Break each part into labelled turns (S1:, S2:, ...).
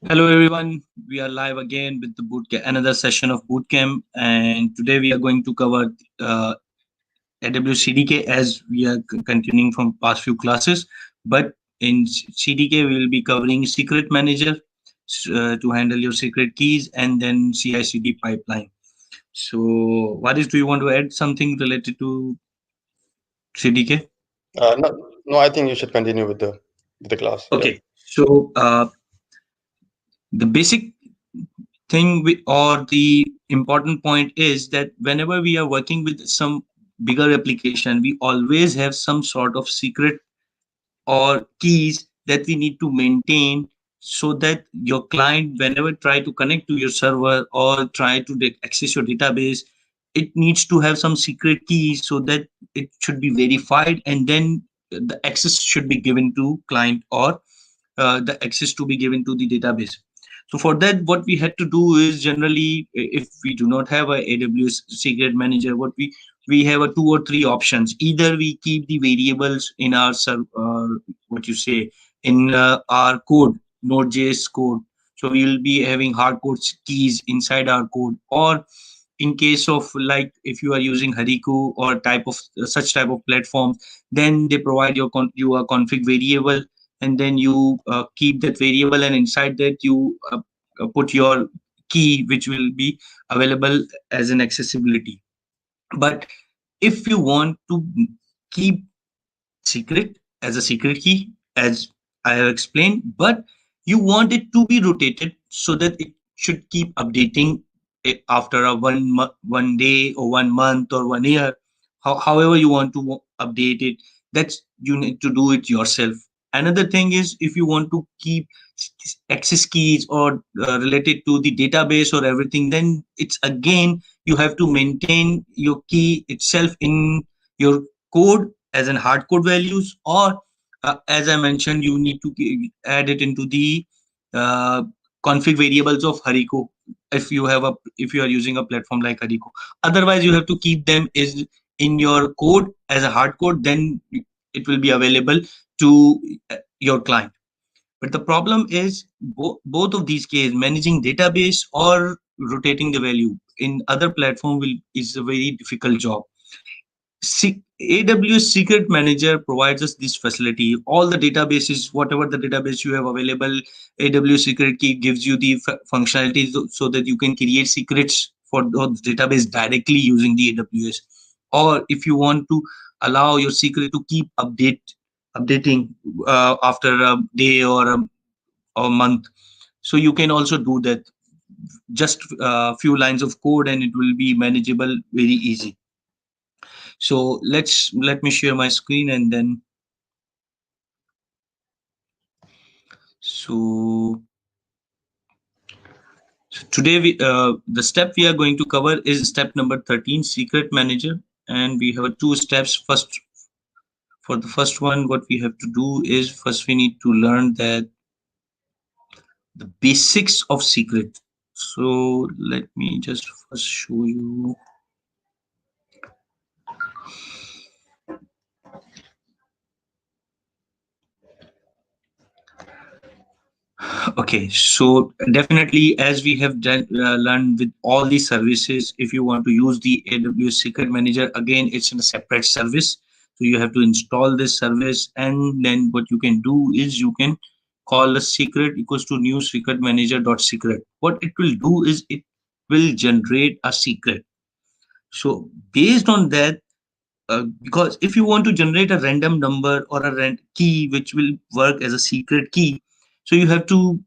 S1: Hello everyone, we are live again with the bootcamp, another session of bootcamp, and today we are going to cover AWS CDK as we are continuing from past few classes. But in CDK, we will be covering Secret Manager to handle your secret keys, and then CI/CD pipeline. So, Varis, do you want to add something related to CDK?
S2: No, I think you should continue with the class. Yeah.
S1: Okay, so the basic thing or the important point is that whenever we are working with some bigger application, we always have some sort of secret or keys that we need to maintain, so that your client whenever try to connect to your server or try to access your database, it needs to have some secret keys so that it should be verified, and then the access should be given to client, or the access to be given to the database. So for that, what we had to do is, generally, if we do not have a AWS secret manager, we have a two or three options. Either we keep the variables in our what you say, in our code, Node.js code. So we will be having hard code keys inside our code, or in case of, like, if you are using Hariku or type of such type of platform, then they provide you a config variable, and then you keep that variable, and inside that you put your key, which will be available as an accessibility. But if you want to keep secret as a secret key, as I have explained, but you want it to be rotated so that it should keep updating it after a 1 day or 1 month or 1 year, however you want to update it. That's, you need to do it yourself. Another thing is, if you want to keep access keys or related to the database or everything, then it's again, you have to maintain your key itself in your code as in hard code values, or as I mentioned, you need to add it into the uh, config variables of Hariku, if you are using a platform like Hariku. Otherwise, you have to keep them is in your code as a hard code, then it will be available to your client. But the problem is, both of these cases, managing database or rotating the value in other platform will is a very difficult job. AWS Secret Manager provides us this facility. All the databases, whatever the database you have available, AWS Secret Key gives you the functionality, so that you can create secrets for those database directly using the AWS. Or if you want to allow your secret to keep updating after a day or a month, so you can also do that. Just a few lines of code, and it will be manageable very easy. So let me share my screen, and then so, today the step we are going to cover is step number 13, secret manager, and we have two steps. First, for the first one, what we have to do is, first we need to learn that the basics of secret. So let me just first show you. Okay, so definitely, as we have learned with all these services, if you want to use the AWS Secret Manager, again, it's in a separate service. So you have to install this service, and then what you can do is, you can call the secret equals to new secret manager dot secret. What it will do is, it will generate a secret. So based on that, because if you want to generate a random number or a key which will work as a secret key, so you have to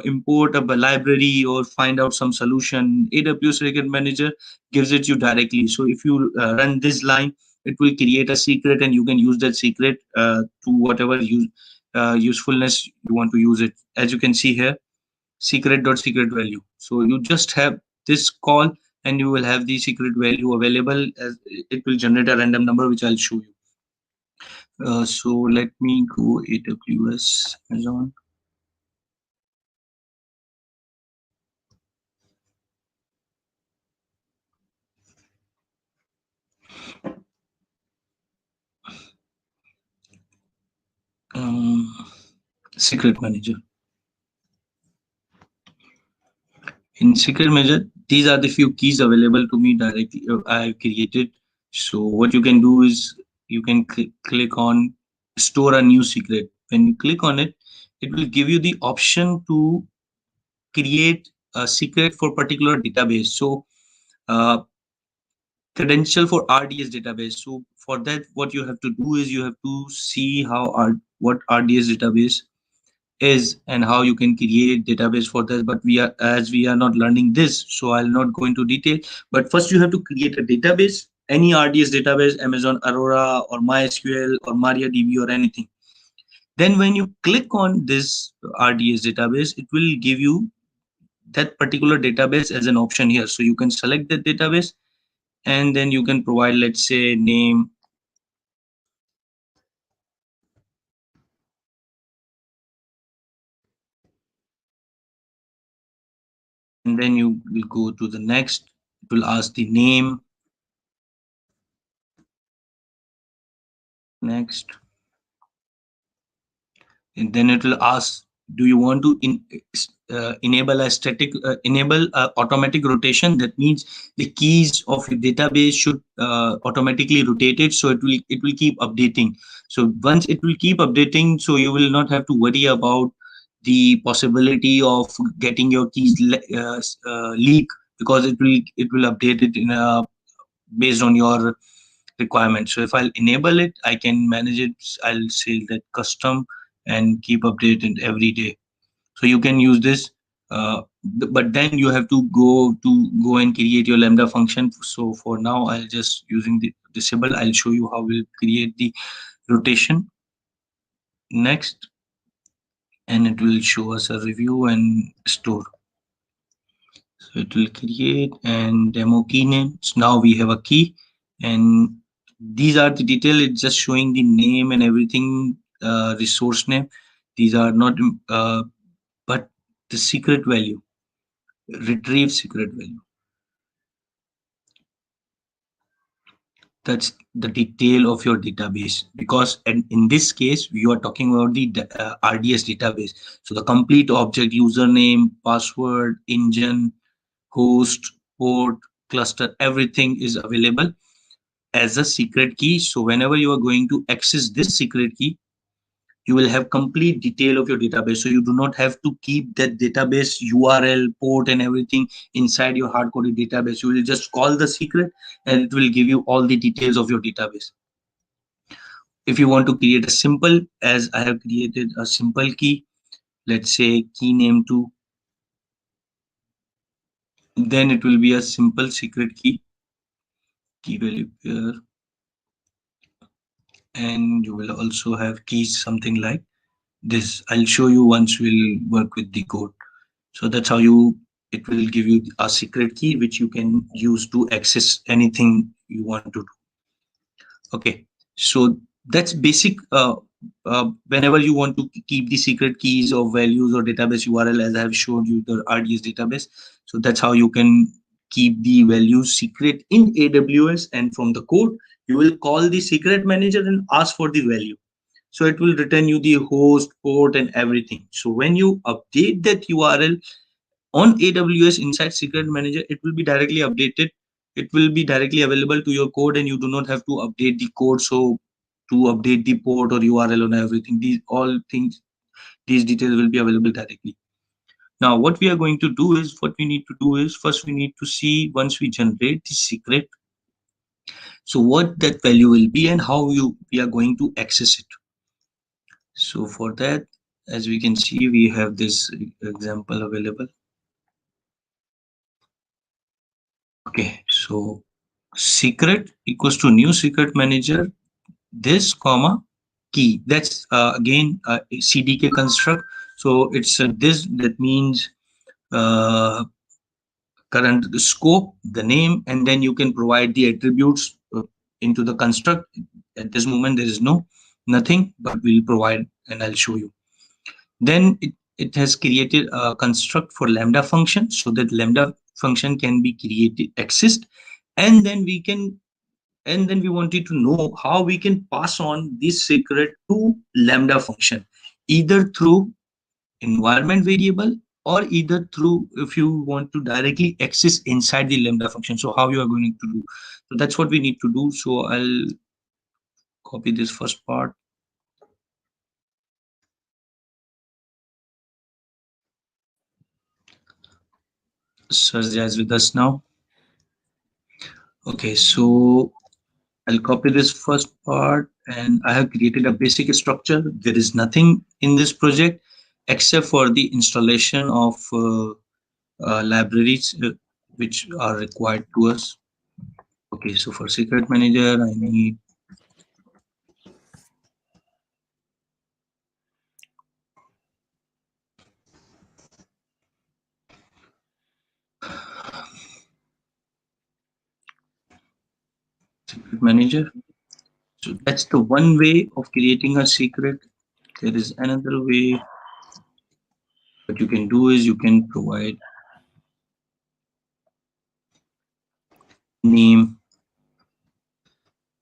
S1: import a library or find out some solution. AWS Secret Manager gives it you directly. So if you run this line, it will create a secret, and you can use that secret to whatever usefulness you want to use it. As you can see here, secret value. So you just have this call, and you will have the secret value available, as it will generate a random number, which I'll show you. So let me go AWS Amazon. um, Secret manager. In secret manager, these are the few keys available to me directly. I have created. So what you can do is you can click on store a new secret. When you click on it, it will give you the option to create a secret for particular database. So uh, credential for RDS database. So for that, what you have to do is you have to see what RDS database is and how you can create database for this. But we are not learning this, so I'll not go into detail. But first you have to create a database, any RDS database, Amazon Aurora or MySQL or MariaDB or anything. Then when you click on this RDS database, it will give you that particular database as an option here. So you can select that database and then you can provide, let's say, name, and then you will go to the next. It will ask the name, next, and then it will ask, do you want to enable a static enable automatic rotation? That means the keys of your database should automatically rotate it, so it will keep updating. So once it will keep updating, so you will not have to worry about the possibility of getting your keys leak, because it will update it in a based on your requirements. So if I'll enable it, I can manage it. I'll say that custom and keep updated every day. So you can use this, but then you have to go and create your Lambda function. So for now, I'll just using the disable. I'll show you how we'll create the rotation next, and it will show us a review and store. So it will create and demo key name. So now we have a key, and these are the detail. It's just showing the name and everything, resource name. These are not, but the secret value, retrieve secret value. That's the detail of your database, because in this case you are talking about the RDS database. So the complete object, username, password, engine, host, port, cluster, everything is available as a secret key. So whenever you are going to access this secret key, you will have complete detail of your database. So you do not have to keep that database URL, port, and everything inside your hard-coded database. You will just call the secret and it will give you all the details of your database. If you want to create a simple, as I have created a simple key, let's say key name 2, then it will be a simple secret key value pair, and you will also have keys something like this. I'll show you once we'll work with the code. So that's how it will give you a secret key which you can use to access anything you want to do. Okay, so that's basic. Whenever you want to keep the secret keys or values or database URL, as I have showed you the RDS database, so that's how you can keep the values secret in AWS. And from the code, you will call the secret manager and ask for the value. So it will return you the host, port, and everything. So when you update that URL on AWS inside Secret Manager, it will be directly updated. It will be directly available to your code, and you do not have to update the code. So to update the port or URL on everything, these details will be available directly. Now, what we are going to do is, what we need to do is, first we need to see, once we generate the secret, so what that value will be and how we are going to access it. So for that, as we can see, we have this example available. Okay, so secret equals to new secret manager, this comma key. That's again a CDK construct. So it's this, that means current scope, the name, and then you can provide the attributes into the construct. At this moment there is nothing, but we'll provide, and I'll show you. Then it has created a construct for Lambda function, so that Lambda function can be created, accessed, and then we wanted to know how we can pass on this secret to Lambda function, either through environment variable or either through if you want to directly access inside the Lambda function. So how you are going to do? So that's what we need to do. So I'll copy this first part. Sarja is with us now. Okay, so I'll copy this first part and I have created a basic structure. There is nothing in this project except for the installation of libraries which are required to us. Okay, so for secret manager, I need secret manager. So that's the one way of creating a secret. There is another way. What you can do is you can provide name.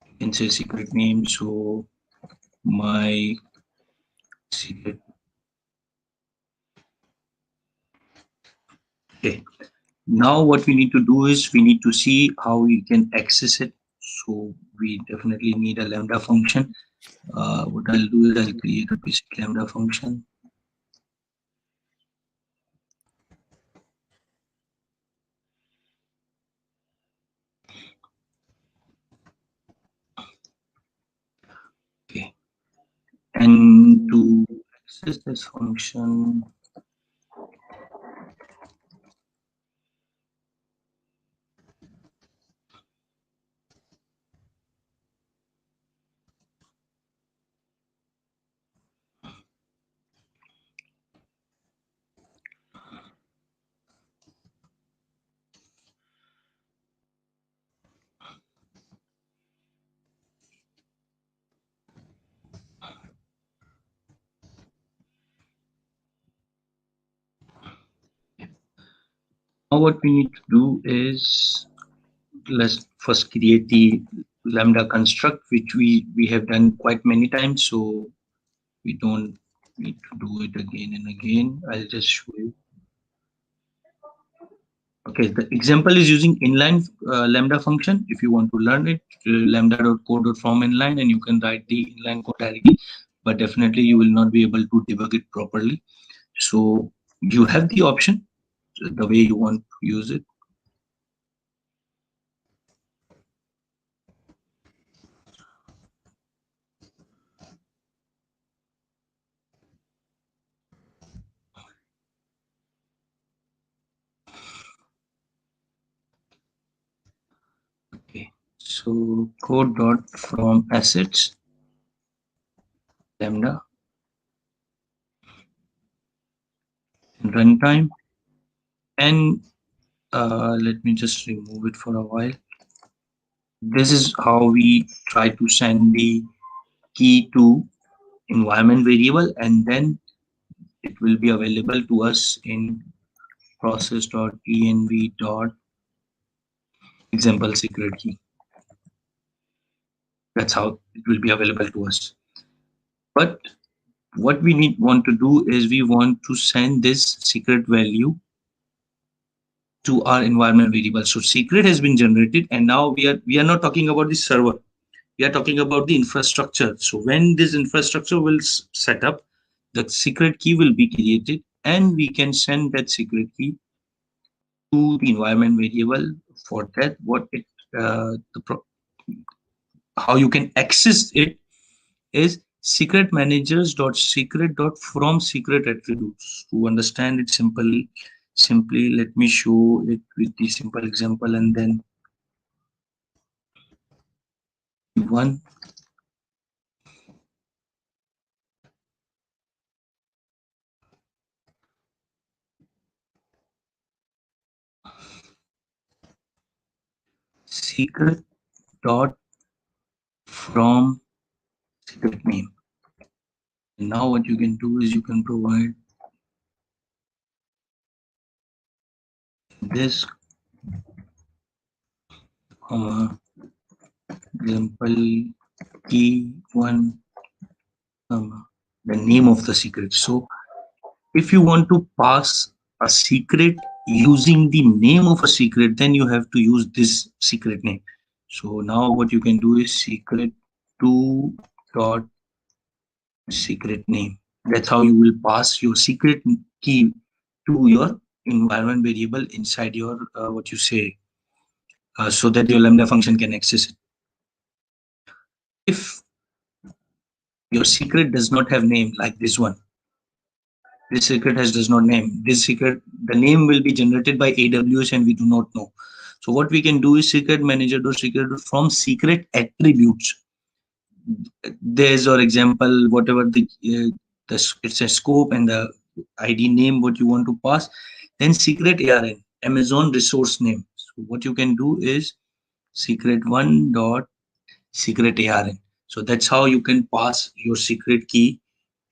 S1: You can say secret name. So my secret. Okay. Now what we need to do is we need to see how we can access it. So we definitely need a Lambda function. What I'll do is I'll create a basic Lambda function. Okay. And to access this function, now what we need to do is let's first create the Lambda construct, which we have done quite many times. So we don't need to do it again and again. I'll just show you. Okay, the example is using inline Lambda function. If you want to learn it, lambda.code.from inline, and you can write the inline code directly, but definitely you will not be able to debug it properly. So you have the option, the way you want to use it. Okay, so code dot from assets Lambda and runtime, and let me just remove it for a while. This is how we try to send the key to environment variable, and then it will be available to us in process.env.example secret key. That's how it will be available to us. But what we want to do is we want to send this secret value to our environment variable. So secret has been generated, and now we are not talking about the server. We are talking about the infrastructure. So when this infrastructure will set up, the secret key will be created, and we can send that secret key to the environment variable. For that, what it how you can access it is secret managers dot secret dot from secret attributes. To understand it simply let me show it with the simple example, and then one secret dot from secret name. And now what you can do is you can provide this example key one the name of the secret. So if you want to pass a secret using the name of a secret, then you have to use this secret name. So now what you can do is secret 2 dot secret name. That's how you will pass your secret key to your environment variable inside your what you say, so that your Lambda function can access it. If your secret does not have name like this one, this secret has does not name. This secret, the name will be generated by AWS and we do not know. So what we can do is secret manager dot secret from secret attributes. There's or example whatever the it's a scope and the ID name what you want to pass. Then secret ARN Amazon resource name. So what you can do is secret one dot secret ARN. So that's how you can pass your secret key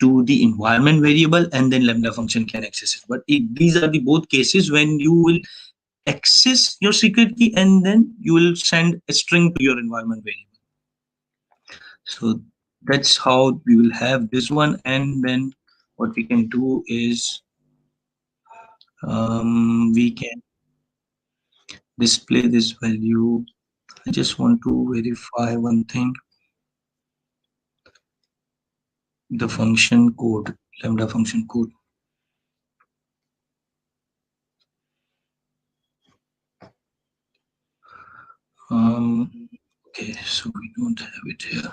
S1: to the environment variable, and then Lambda function can access it. But these are the both cases when you will access your secret key and then you will send a string to your environment variable. So that's how we will have this one. And then what we can do is we can display this value. I just want to verify one thing. The function code, Lambda function code. Okay, so we don't have it here.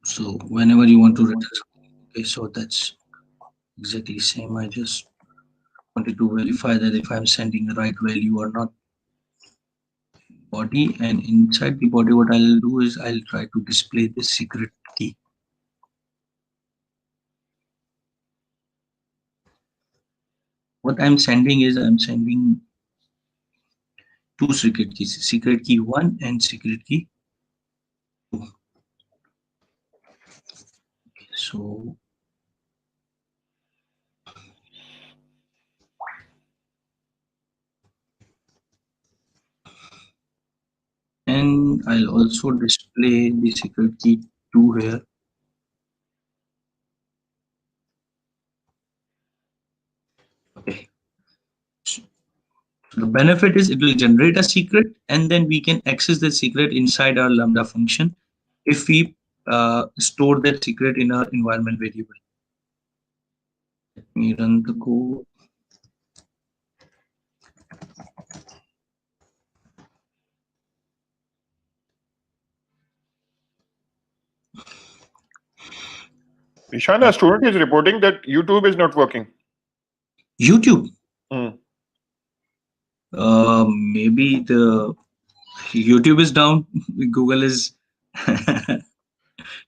S1: So whenever you want to return something, okay, so that's exactly same. I just wanted to verify that if I'm sending the right value or not. Body, and inside the body what I'll do is I'll try to display the secret key. What I'm sending is I'm sending two secret keys, secret key 1 and secret key 2. Okay, so and I'll also display the secret key 2 here. Okay. So the benefit is it will generate a secret and then we can access the secret inside our Lambda function if we store that secret in our environment variable. Let me run the code.
S3: Zeeshan, a student is reporting that YouTube is not working.
S1: YouTube.
S3: Hmm.
S1: Maybe the YouTube is down. Google is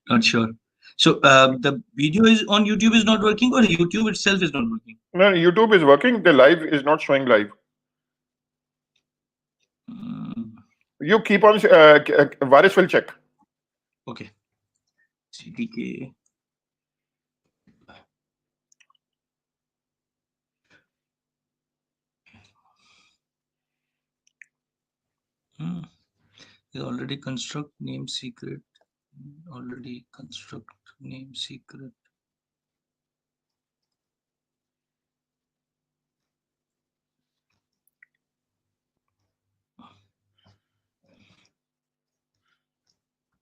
S1: not sure. So the video is on YouTube is not working, or YouTube itself is not working.
S3: No, YouTube is working. The live is not showing live. You keep on. Varis will check.
S1: Okay. CTK. Is already construct name secret. Already construct name secret.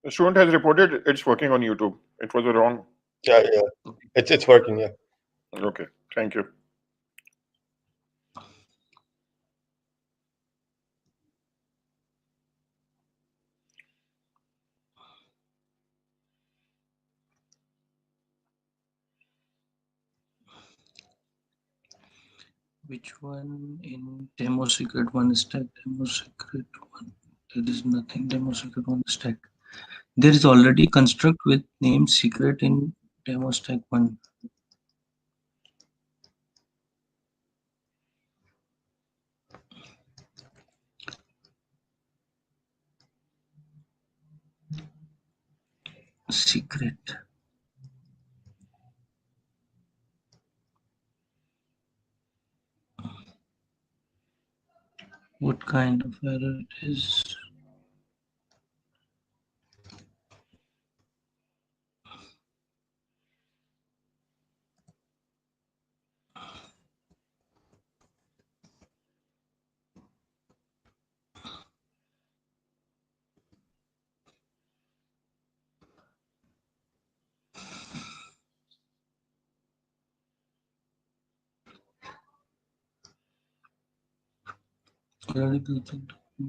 S3: The student has reported it's working on YouTube. It was a wrong.
S2: Yeah, yeah.
S1: Okay.
S2: It's working, yeah.
S3: Okay, thank you.
S1: Which one in demo secret one stack? Demo secret one. There is nothing demo secret one stack. There is already construct with name secret in demo stack one. Secret. What kind of error it is?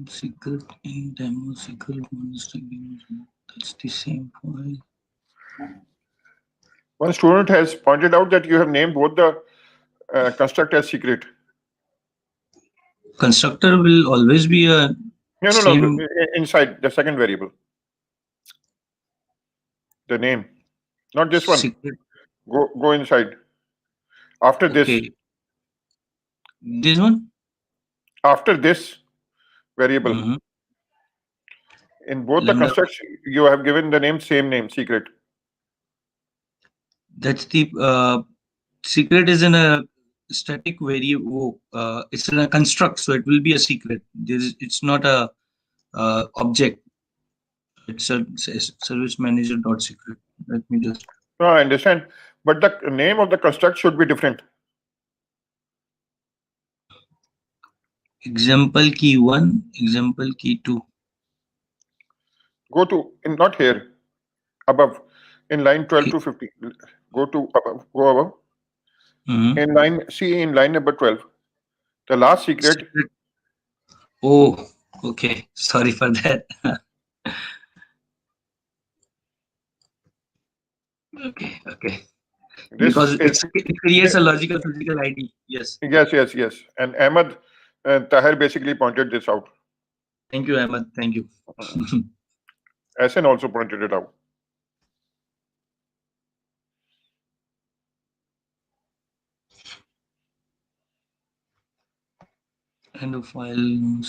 S1: Secret in demo secret monster. That's the same file.
S3: One student has pointed out that you have named both the construct as secret.
S1: Constructor will always be a
S3: No,
S1: same
S3: inside the second variable. The name, not this one.
S1: secret.
S3: Go inside. After this,
S1: Okay. This one?
S3: after this variable,
S1: Mhm.
S3: in both the
S1: Lambda.
S3: constructs, you have given the name, same name, secret.
S1: That's the secret is in a static variable. It's in a construct, so it will be a secret. It's not a object. It's a service manager dot secret. Let me just.
S3: No, I understand, but the name of the construct should be different.
S1: Example key 1, example key 2.
S3: Go to not here, above, in line 12
S1: Okay.
S3: to 50. Go to above. Go above.
S1: Mhm.
S3: In line number 12, the last secret.
S1: Oh, okay. Sorry for that. Okay. Because it creates a logical physical ID. Yes.
S3: Yes. And Ahmed Tahir basically pointed this out.
S1: Thank you, Ahmed. Thank you.
S3: Asen also pointed it out.
S1: End of file.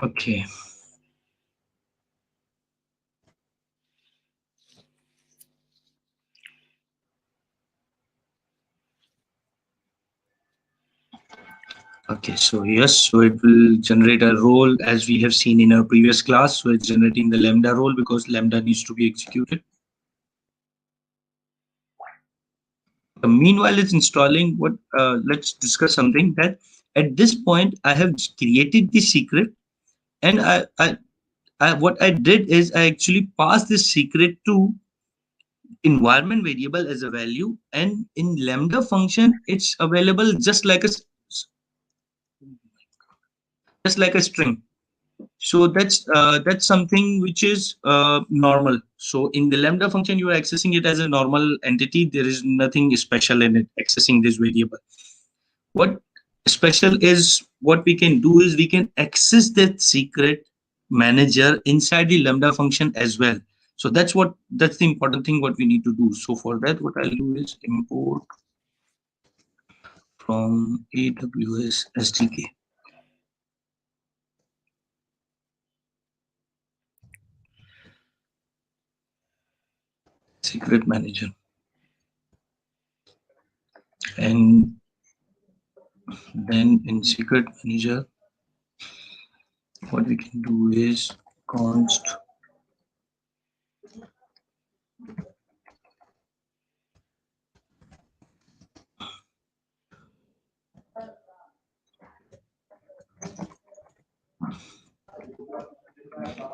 S1: Okay. Okay, so yes, so it will generate a role as we have seen in our previous class. So it's generating the Lambda role because Lambda needs to be executed. Meanwhile, it's installing what, let's discuss something that at this point, I have created the secret and what I did is I actually passed this secret to environment variable as a value, and in Lambda function, it's available just like a string. So that's something which is normal. So in the Lambda function, you are accessing it as a normal entity. There is nothing special in it accessing this variable. What special is, what we can do is we can access that secret manager inside the Lambda function as well. So that's the important thing what we need to do. So for that, what I'll do is import from AWS SDK. Secret manager. And then in secret manager, what we can do is const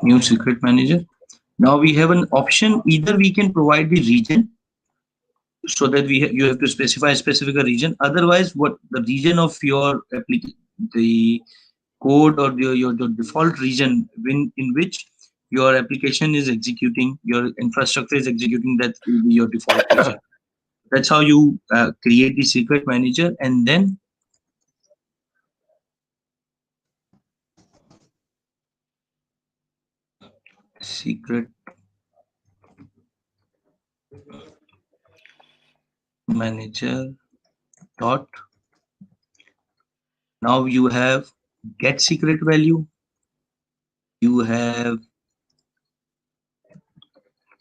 S1: new secret manager. Now we have an option, either we can provide the region so that you have to specify a specific region. Otherwise, what the region of your application, the code or your default region in which your application is executing, your infrastructure is executing, that will be your default region. That's how you create the secret manager, and then secret manager dot. Now you have get secret value, you have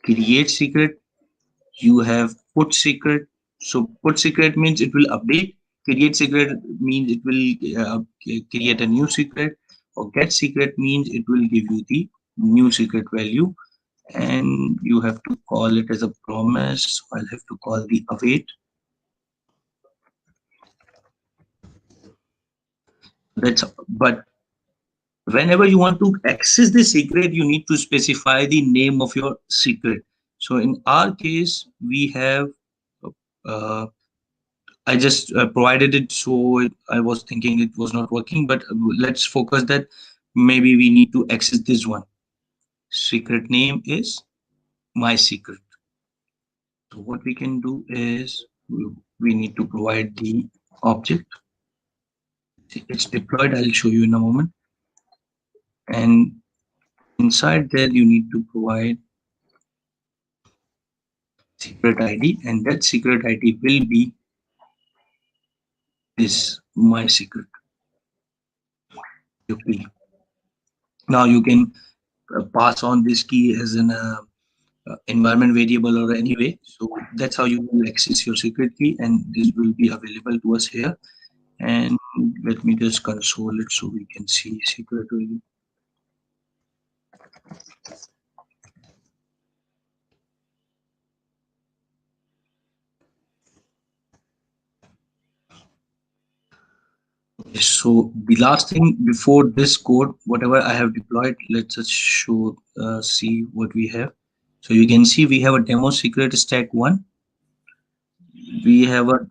S1: create secret, you have put secret. So put secret means it will update, create secret means it will create a new secret, or get secret means it will give you the new secret value, and you have to call it as a promise. So I'll have to call the await. That's but whenever you want to access the secret, you need to specify the name of your secret. So in our case, we have uh, I just provided it, so I was thinking it was not working, but let's focus that maybe we need to access this one. Secret name is my secret. So what we can do is we need to provide the object. It's deployed. I'll show you in a moment. And inside there, you need to provide secret ID, and that secret ID will be this my secret. Okay. Now you can pass on this key as an environment variable or anyway. So that's how you will access your secret key, and this will be available to us here. And let me just console it so we can see secret value. So the last thing before this code, whatever I have deployed, let's just show, see what we have. So you can see we have a demo secret stack 1. We have a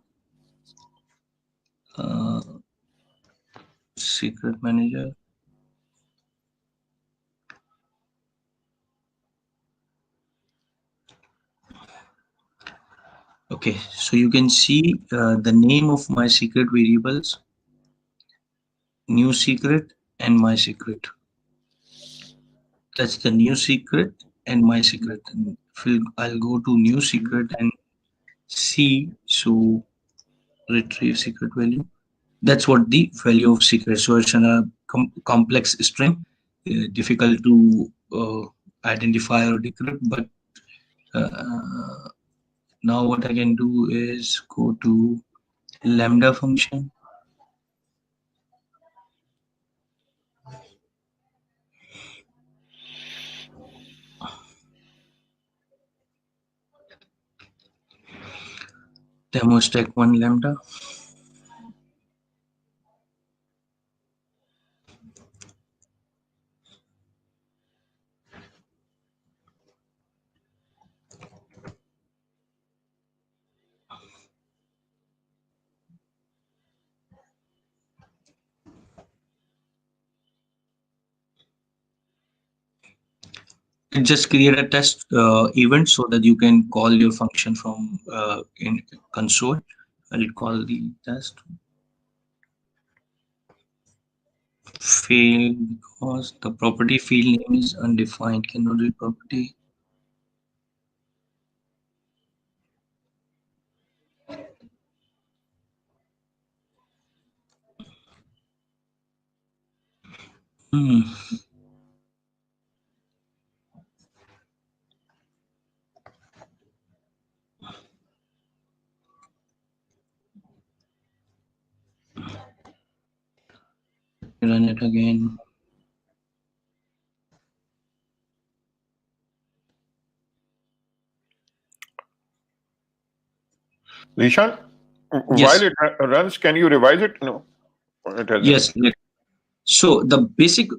S1: secret manager. Okay, so you can see the name of my secret variables, new secret and my secret. That's the new secret and my secret. And I'll go to new secret and see, so retrieve secret value. That's what the value of secret. So it's a complex string, difficult to identify or decrypt. But now what I can do is go to Lambda function. Demo stack 1 Lambda. Just create a test event so that you can call your function from in console. I'll call the test fail because the property field name is undefined, cannot read property. Run it again.
S3: Zeeshan,
S1: Yes.
S3: while it runs, can you revise it? No.
S1: Yes. So the basic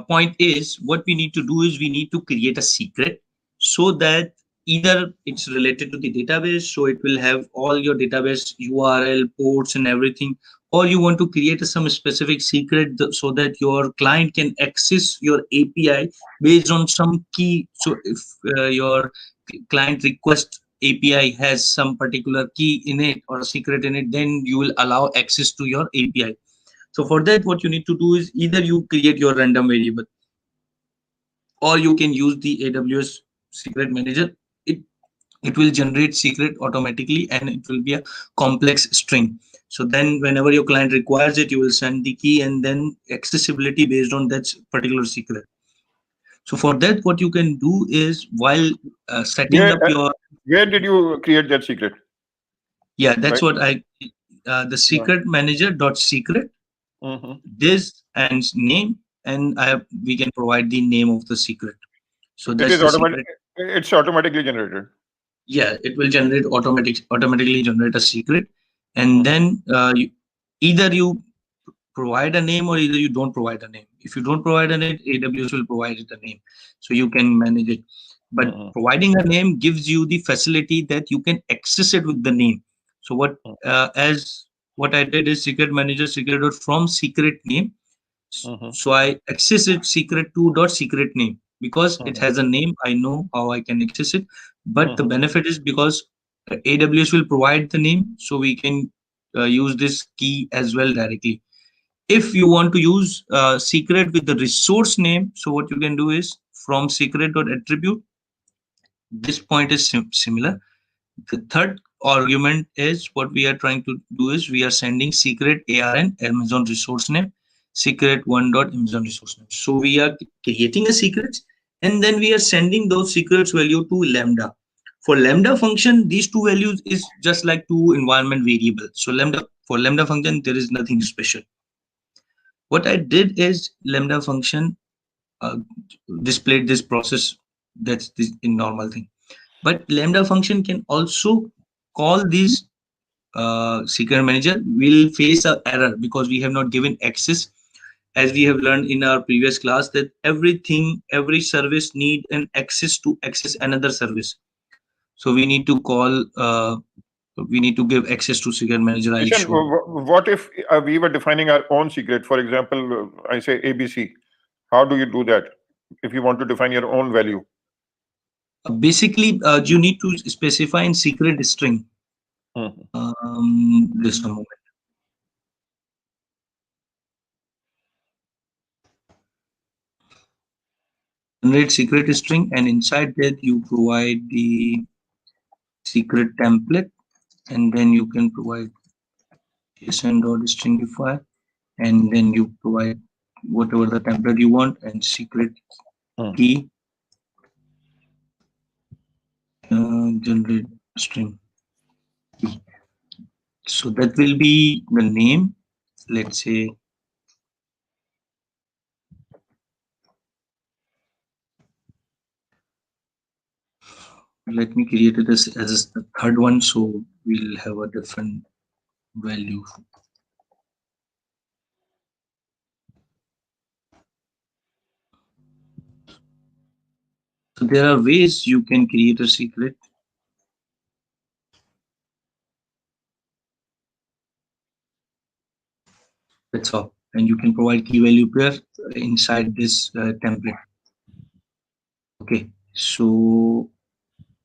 S1: point is what we need to do is we need to create a secret so that either it's related to the database, so it will have all your database URL, ports and everything, or you want to create some specific secret so that your client can access your API based on some key. So if your client request API has some particular key in it or a secret in it, then you will allow access to your API. So for that, what you need to do is either you create your random variable or you can use the AWS secret manager. It it will generate secret automatically, and it will be a complex string. So then whenever your client requires it, you will send the key and then accessibility based on that particular secret. So for that, what you can do is, while setting
S3: Where
S1: up your,
S3: where did you create that secret?
S1: yeah, that's
S3: Like,
S1: what I, the
S3: yeah.
S1: secret manager dot secret,
S3: Mhm.
S1: this and name, and we can provide the name of the secret. So
S3: It
S1: that's
S3: is
S1: the
S3: automatic.
S1: secret.
S3: It's automatically generated.
S1: Yeah, it will generate automatically generate a secret, and
S3: Mhm.
S1: then either you provide a name or either you don't provide a name. If you don't provide a name, AWS will provide it a name, so you can manage it. But
S3: Mhm.
S1: providing a name gives you the facility that you can access it with the name. So as what I did is secret manager secret dot from secret name.
S3: Mhm.
S1: So I access it secret to dot secret name because it
S3: Mhm.
S1: has a name. I know how I can access it. But the
S3: Mhm.
S1: benefit is because AWS will provide the name, so we can use this key as well directly. If you want to use secret with the resource name, so what you can do is from secret dot attribute. This point is similar. The third argument is what we are trying to do is we are sending secret ARN Amazon resource name secret one dot Amazon resource name. So we are creating a secret, and then we are sending those secrets value to Lambda. For Lambda function, these two values is just like two environment variables. So Lambda function there is nothing special. What I did is Lambda function uh, displayed this process. That's the normal thing. But Lambda function can also call these secret manager. Will face an error because we have not given access, as we have learned in our previous class that every service need an access to access another service. So we need to give access to secret manager. I'll
S3: Ishan,
S1: show.
S3: what if we were defining our own secret? For example, I say ABC. How do you do that if you want to define your own value?
S1: Basically, you need to specify in secret string.
S3: Mhm.
S1: Just a moment. Generate secret string, and inside that you provide the secret template, and then you can provide JSON.stringify, and then you provide whatever the template you want and secret
S3: Mhm.
S1: key generate string key. So that will be the name. Let's say let me create it as a third one, so we'll have a different value. So there are ways you can create a secret. That's all. And you can provide key value pair inside this template. Okay. So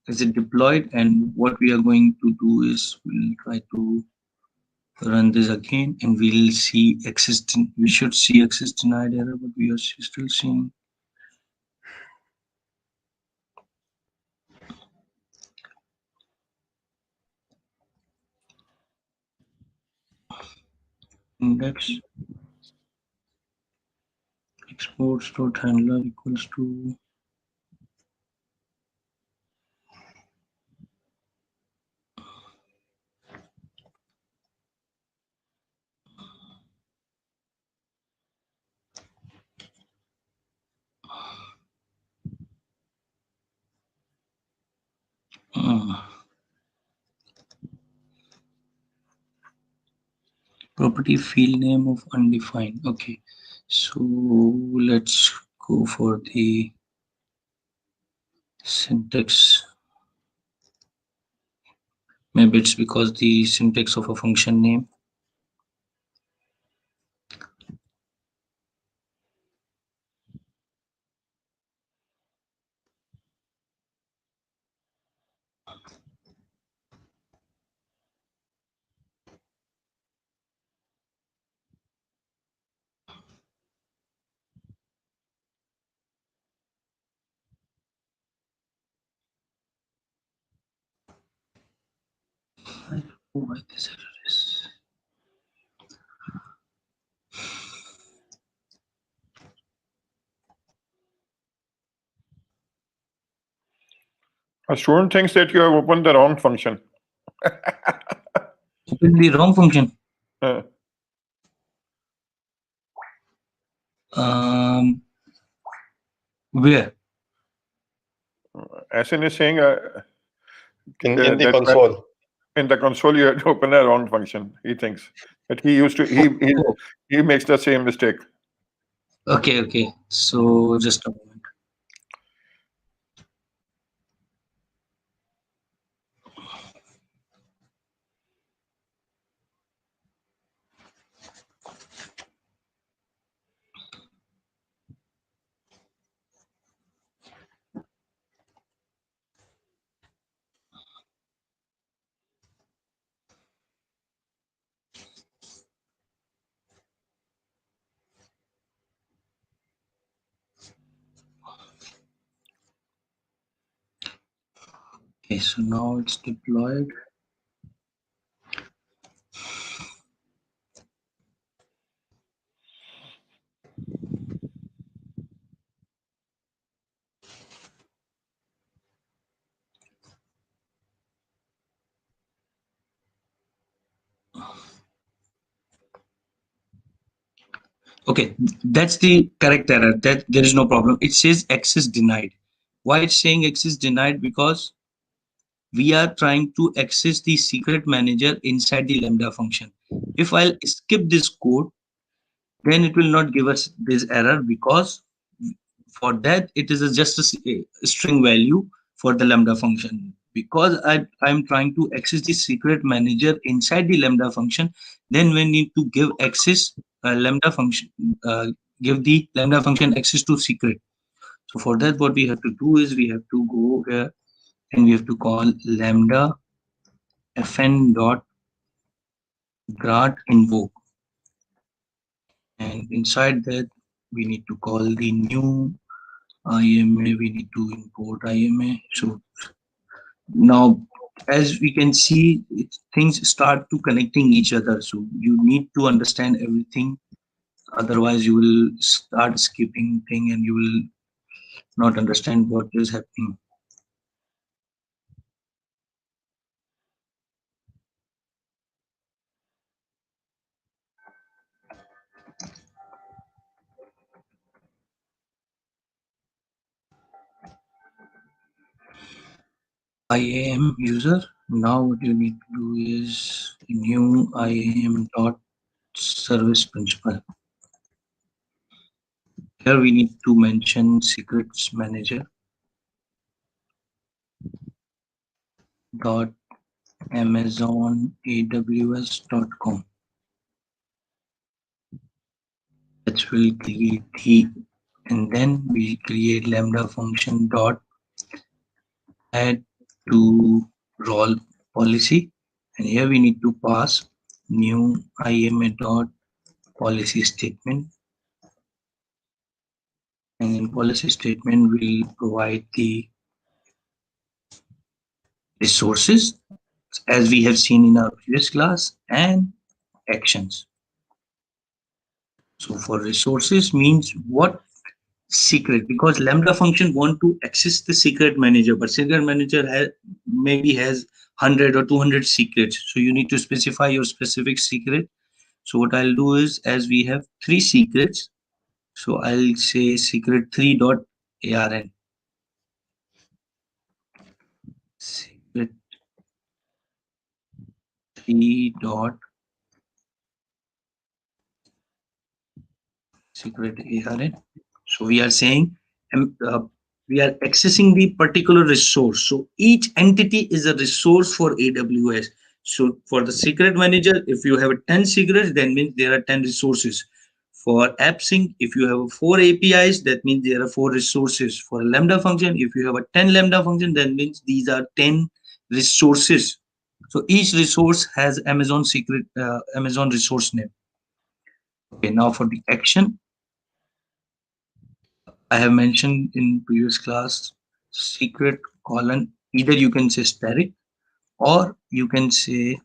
S1: is it deployed? And what we are going to do is we'll try to run this again, and we'll see existing. We should see access denied error, but we are still seeing. Index exports dot handler equals to uh, property field name of undefined. Okay, so let's go for the syntax. Maybe it's because the syntax of a function name. I don't know why this error is.
S3: A student thinks that you have opened the wrong function.
S1: Open the wrong function.
S3: Uh,
S1: Where?
S3: Asin is saying
S2: in the
S3: that
S2: console.
S3: in the console you have to open the wrong function. He thinks that he used to he makes the same mistake.
S1: Okay. So just a moment. Okay, so now it's deployed. Okay, that's the correct error. That there is no problem. It says access denied. Why it's saying access denied? Because we are trying to access the secret manager inside the Lambda function. If I'll skip this code, then it will not give us this error, because for that it is just a string value for the Lambda function. Because I'm trying to access the secret manager inside the Lambda function, then we need to give access Lambda function, give the Lambda function access to secret. So for that, what we have to do is we have to go here and we have to call Lambda fn dot grant invoke, and inside that we need to call the new IMA. We need to import IMA. So now, as we can see, things start to connecting each other. So you need to understand everything. Otherwise, you will start skipping thing and you will not understand what is happening. IAM user. Now what you need to do is new IAM dot service principal. Here we need to mention secrets manager dot amazonaws.com. That will create the, and then we create Lambda function dot add to role policy, and here we need to pass new IMA dot policy statement, and in policy statement we provide the resources as we have seen in our previous class and actions. So for resources means what? Secret, because Lambda function want to access the secret manager, but secret manager maybe has 100 or 200 secrets. So you need to specify your specific secret. So what I'll do is, as we have 3 secrets, so I'll say secret 3.arn. Secret 3 dot secret ARN. So we are saying we are accessing the particular resource. So each entity is a resource for AWS. So for the secret manager, if you have 10 secrets, that means there are 10 resources. For AppSync, if you have 4 APIs, that means there are 4 resources. For a Lambda function, if you have a 10 Lambda function, that means these are 10 resources. So each resource has Amazon secret, Amazon resource name. Okay, now for the action, I have mentioned in previous class, secret colon, either you can say static or you can say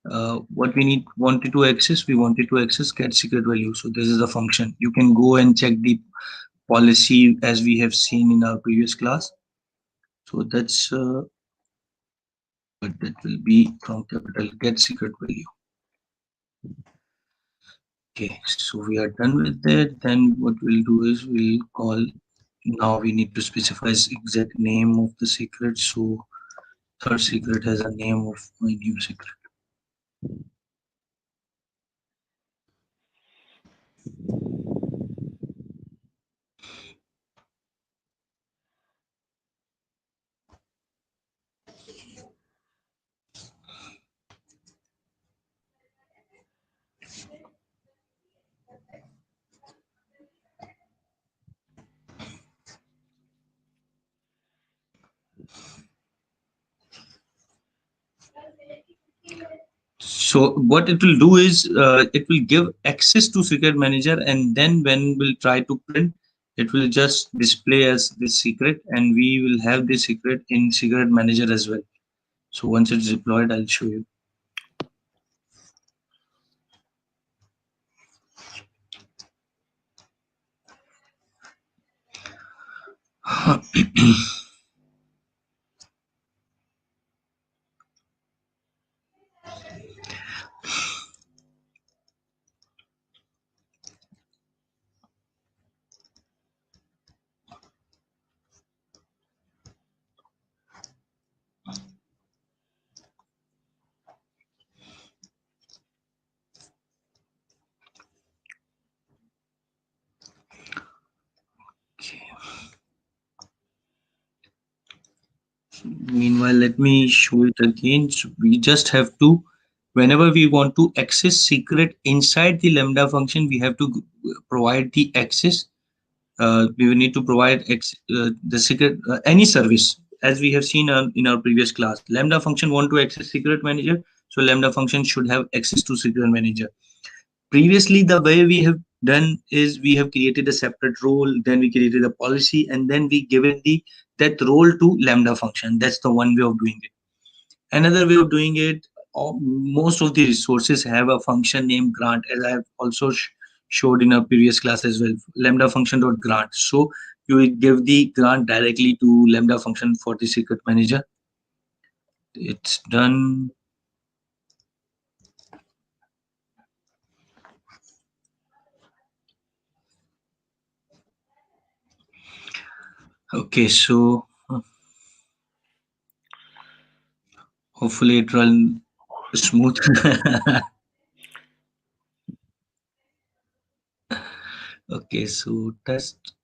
S1: what we wanted to access. We wanted to access get secret value. So this is the function. You can go and check the policy as we have seen in our previous class. So that's but that will be from capital get secret value. Okay, so we are done with that. Then what we'll do is we'll call, now we need to specify exact name of the secret. So third secret has a name of my new secret. So what it will do is it will give access to secret manager, and then when we'll try to print, it will just display as this secret, and we will have this secret in secret manager as well. So once it's deployed, I'll show you. Okay. Meanwhile, let me show it again. So we just have to, whenever we want to access secret inside the Lambda function, we have to provide the access. We will need to provide the secret any service, as we have seen in our previous class. Lambda function want to access secret manager, so Lambda function should have access to secret manager. Previously, the way we have done is we have created a separate role, then we created a policy, and then we given the that role to Lambda function. That's the one way of doing it. Another way of doing it, most of the resources have a function named grant, as I have also showed in a previous class as well. Lambda function dot grant. So you will give the grant directly to Lambda function for the secret manager. It's done. Okay, so hopefully it run smooth. Okay, so test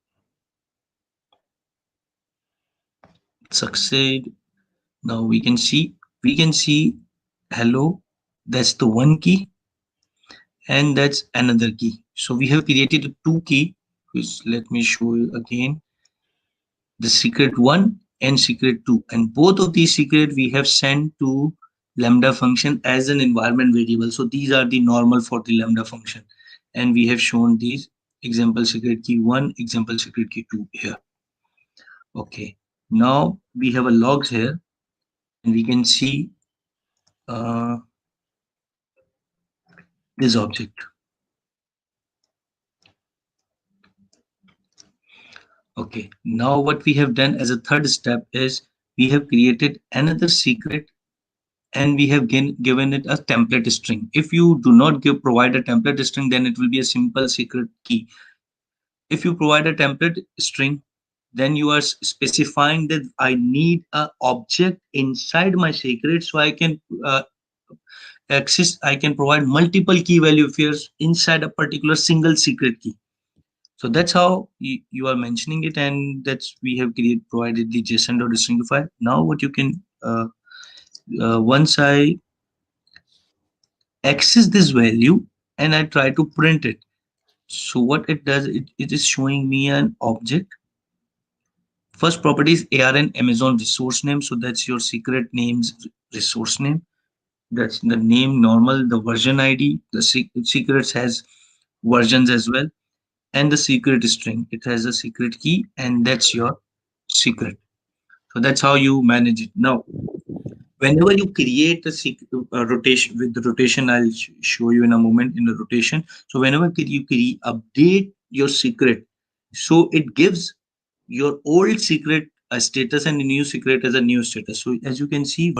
S1: succeed. Now we can see hello. That's the one key, and that's another key. So we have created a two key, which let me show you again, the secret one and secret two, and both of these secret we have sent to Lambda function as an environment variable. So these are the normal for the Lambda function, and we have shown these example secret key one, example secret key two here. Okay, now we have a logs here, and we can see uh, this object. Okay, now what we have done as a third step is we have created another secret, and we have given it a template string. If you do not provide a template string, then it will be a simple secret key. If you provide a template string, then you are specifying that I need a object inside my secret, so I can I can provide multiple key value pairs inside a particular single secret key. So that's how you are mentioning it, and that's we have provided the JSON.stringify. Now what you can once I access this value and I try to print it, so what it does, it is showing me an object. First property is ARN Amazon resource name, so that's your secret name's resource name. That's the name normal, the version ID, the secrets has versions as well, and the secret string, it has a secret key, and that's your secret. So that's how you manage it. Now whenever you create a rotation, with the rotation I'll show you in a moment in the rotation. So whenever you update your secret, so it gives your old secret a status and the new secret as a new status. So as you can see,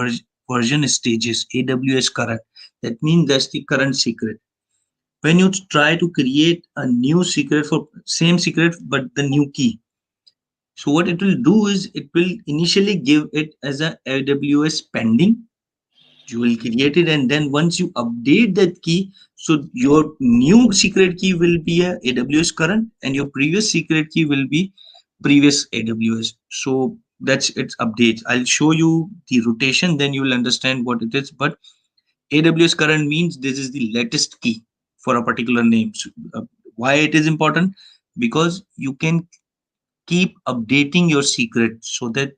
S1: version stages, AWS current, that means that's the current secret. When you try to create a new secret for same secret but the new key, so what it will do is it will initially give it as a AWS pending. You will create it, and then once you update that key, so your new secret key will be a AWS current and your previous secret key will be previous AWS. So that's its updates. I'll show you the rotation, then you will understand what it is. But AWS current means this is the latest key for a particular name. So, why it is important? Because you can keep updating your secret so that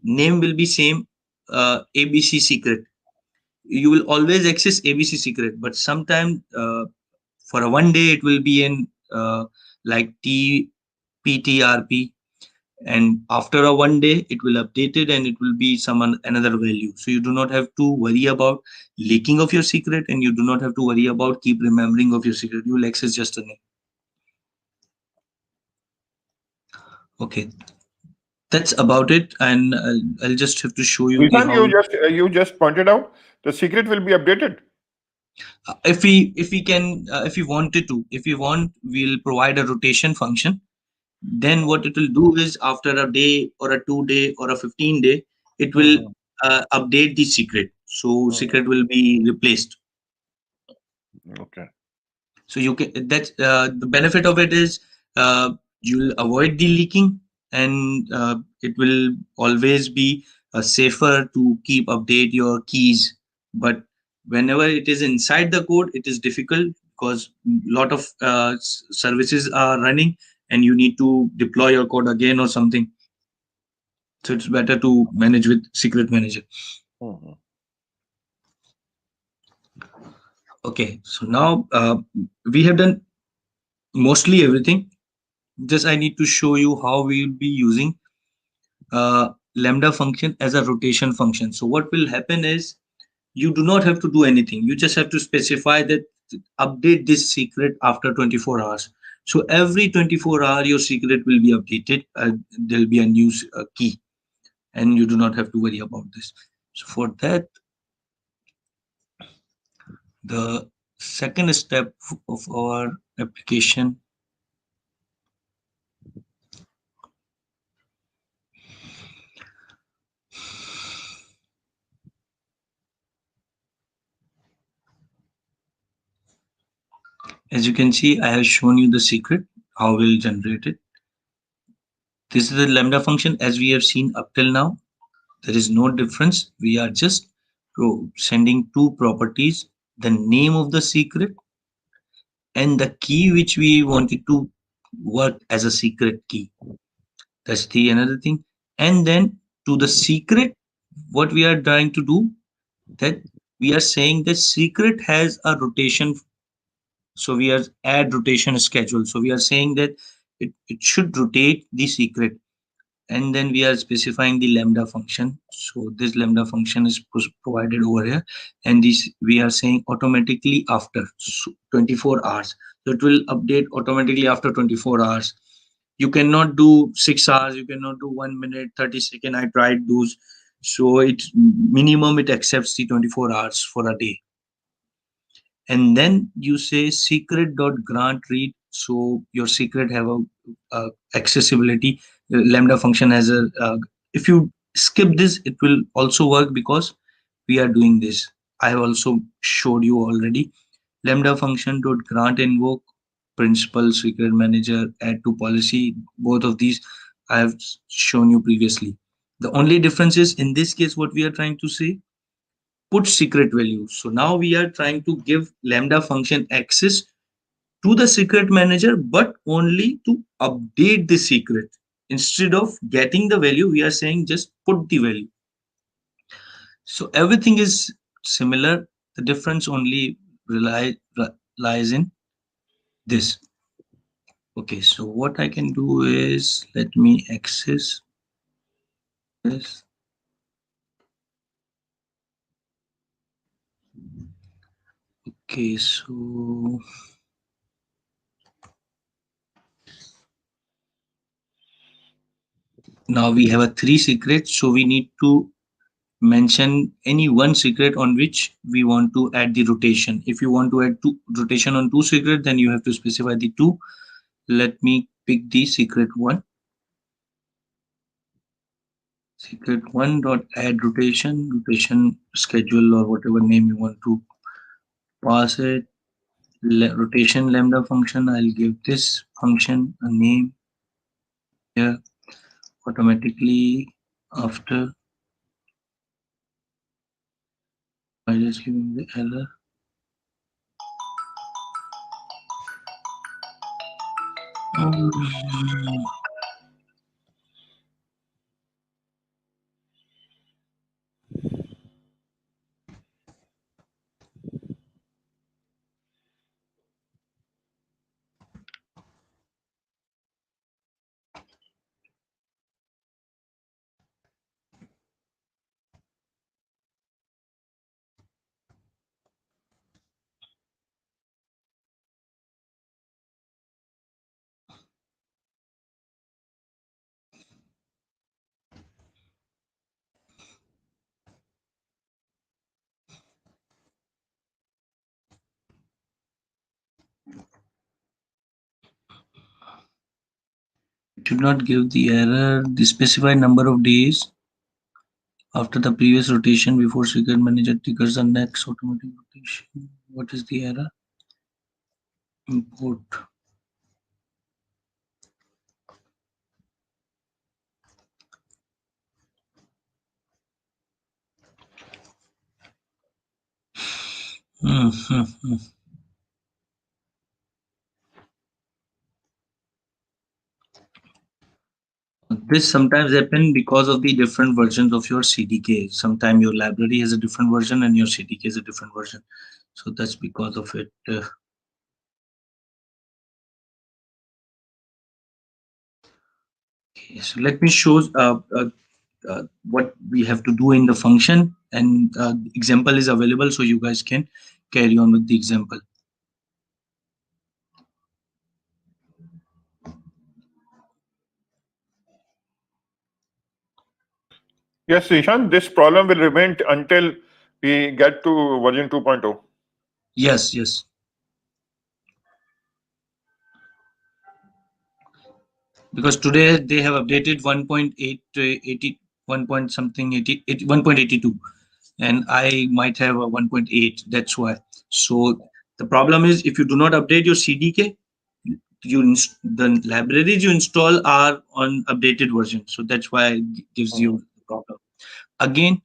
S1: name will be same, ABC secret. You will always access ABC secret, but sometime for a one day it will be in like TPTRP, and after a one day it will update it and it will be some another value. So you do not have to worry about leaking of your secret, and you do not have to worry about keep remembering of your secret. You will access just a name. Okay, that's about it, and I'll just have to show you the
S3: Zeeshan,
S1: how.
S3: you just pointed out the secret will be updated.
S1: If we can, if we wanted to, if we want, we'll provide a rotation function. Then what it will do is after a day or a 2 day or a 15 day, it will
S3: Mhm,
S1: update the secret. So
S3: mhm.
S1: secret will be replaced.
S3: Okay.
S1: So you can, that's the benefit of it is you'll avoid the leaking, and it will always be safer to keep update your keys. But whenever it is inside the code, it is difficult because lot of services are running and you need to deploy your code again or something. So it's better to manage with secret manager.
S3: Mhm.
S1: Okay, so now we have done mostly everything. Just I need to show you how we will be using Lambda function as a rotation function. So what will happen is you do not have to do anything. You just have to specify that update this secret after 24 hours. So every 24 hour your secret will be updated. There'll be a new key, and you do not have to worry about this. So for that, the second step of our application, as you can see, I have shown you the secret, how we'll generate it. This is the Lambda function as we have seen up till now. There is no difference. We are just sending two properties, the name of the secret and the key which we wanted to work as a secret key. That's the another thing. And then to the secret, what we are trying to do, that we are saying the secret has a rotation. So we are add rotation schedule. So we are saying that it should rotate the secret, and then we are specifying the lambda function. So this lambda function is provided over here, and this we are saying automatically after 24 hours. So it will update automatically after 24 hours. You cannot do 6 hours, you cannot do 1 minute 30 seconds. I tried those. So it's minimum it accepts the 24 hours for a day. And then you say secret dot grant read, so your secret have a accessibility. Lambda function has a if you skip this it will also work because we are doing this. I have also showed you already. Lambda function dot grant invoke principal secret manager add to policy. Both of these I have shown you previously. The only difference is in this case what we are trying to say, put secret value. So now we are trying to give Lambda function access to the secret manager, but only to update the secret. Instead of getting the value, we are saying just put the value. So everything is similar. The difference only lies in this. Okay, so what I can do is let me access this. Okay, so now we have a 3 secrets, so we need to mention any one secret on which we want to add the rotation. If you want to add rotation on 2 secret, then you have to specify the 2. Let me pick the secret 1. Secret 1 dot add rotation schedule, or whatever name you want to pass it. Rotation lambda function, I'll give this function a name here automatically after by just giving the error. It should not give the error. The specified number of days after the previous rotation before secret manager triggers the next automatic rotation. What is the error? Import. This sometimes happen because of the different versions of your CDK. Sometimes your library has a different version and your CDK is a different version. So that's because of it. Okay, so let me show what we have to do in the function, and example is available, so you guys can carry on with the example.
S3: Yes, Zeeshan, this problem will remain until we get to version 2.0.
S1: Yes, yes. Because today they have updated 1.8 80 1 point something 80 1.82, and I might have a 1.8. That's why. So the problem is, if you do not update your CDK, the libraries you install are on updated version. So that's why it gives you the problem. Again,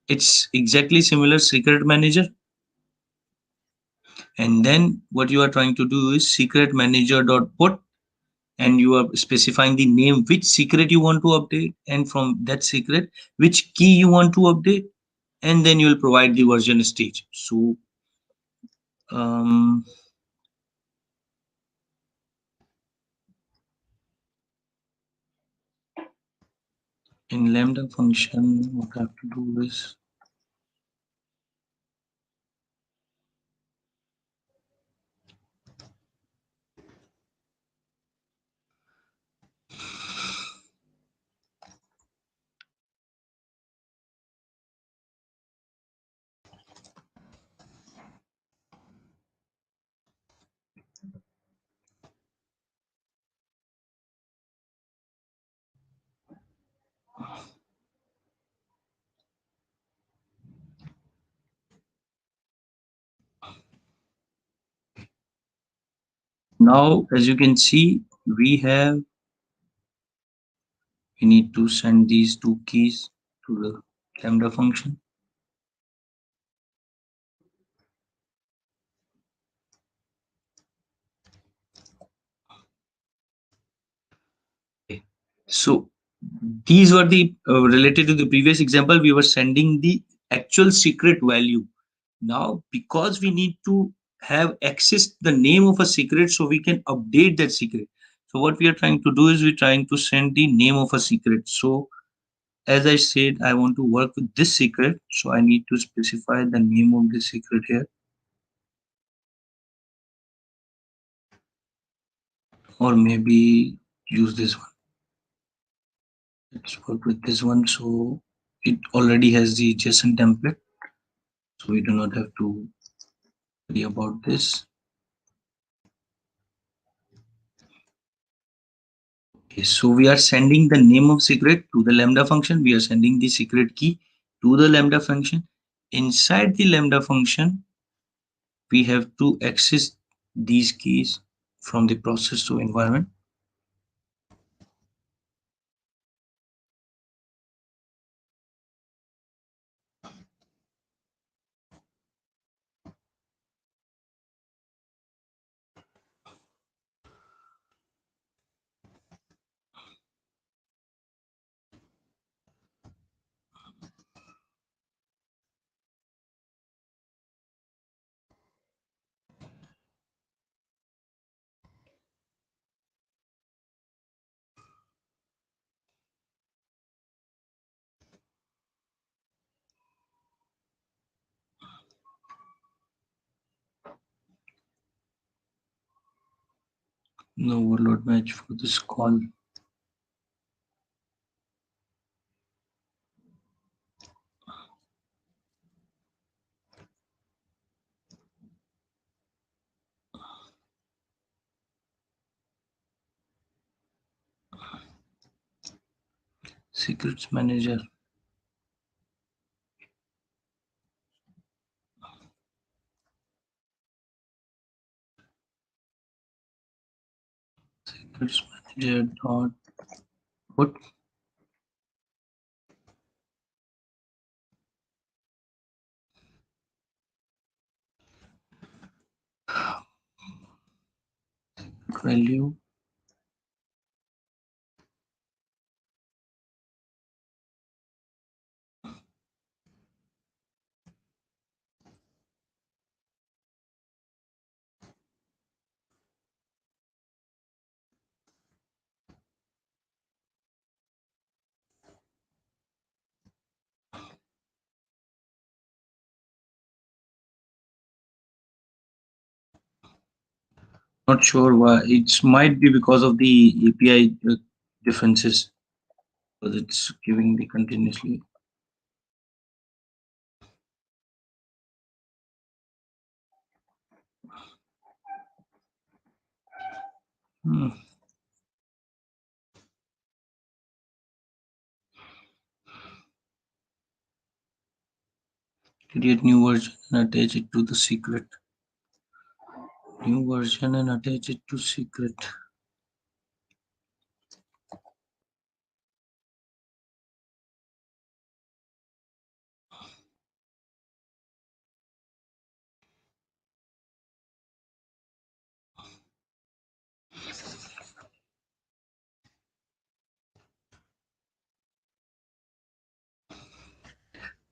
S1: it's exactly similar secret manager, and then what you are trying to do is secret manager dot put, and you are specifying the name which secret you want to update, and from that secret which key you want to update, and then you will provide the version stage. So in Lambda function, what I have to do is now, as you can see, we need to send these two keys to the Lambda function. So these were the related to the previous example, we were sending the actual secret value. Now, because we need to have access the name of a secret, so we can update that secret. So what we are trying to do is we're trying to send the name of a secret. So as I said, I want to work with this secret, so I need to specify the name of the secret here. or maybe use this one. Let's work with this one. So it already has the JSON template, so we do not have to worry about this. Okay, so we are sending the name of secret to the Lambda function. We are sending the secret key to the Lambda function. Inside the Lambda function, we have to access these keys from the process to environment. No overload match for this call. Secrets manager. Secrets manager dot put value not sure why. It might be because of the API differences, because it's giving the continuously. Create new version and attach it to the secret. New version and attach it to secret.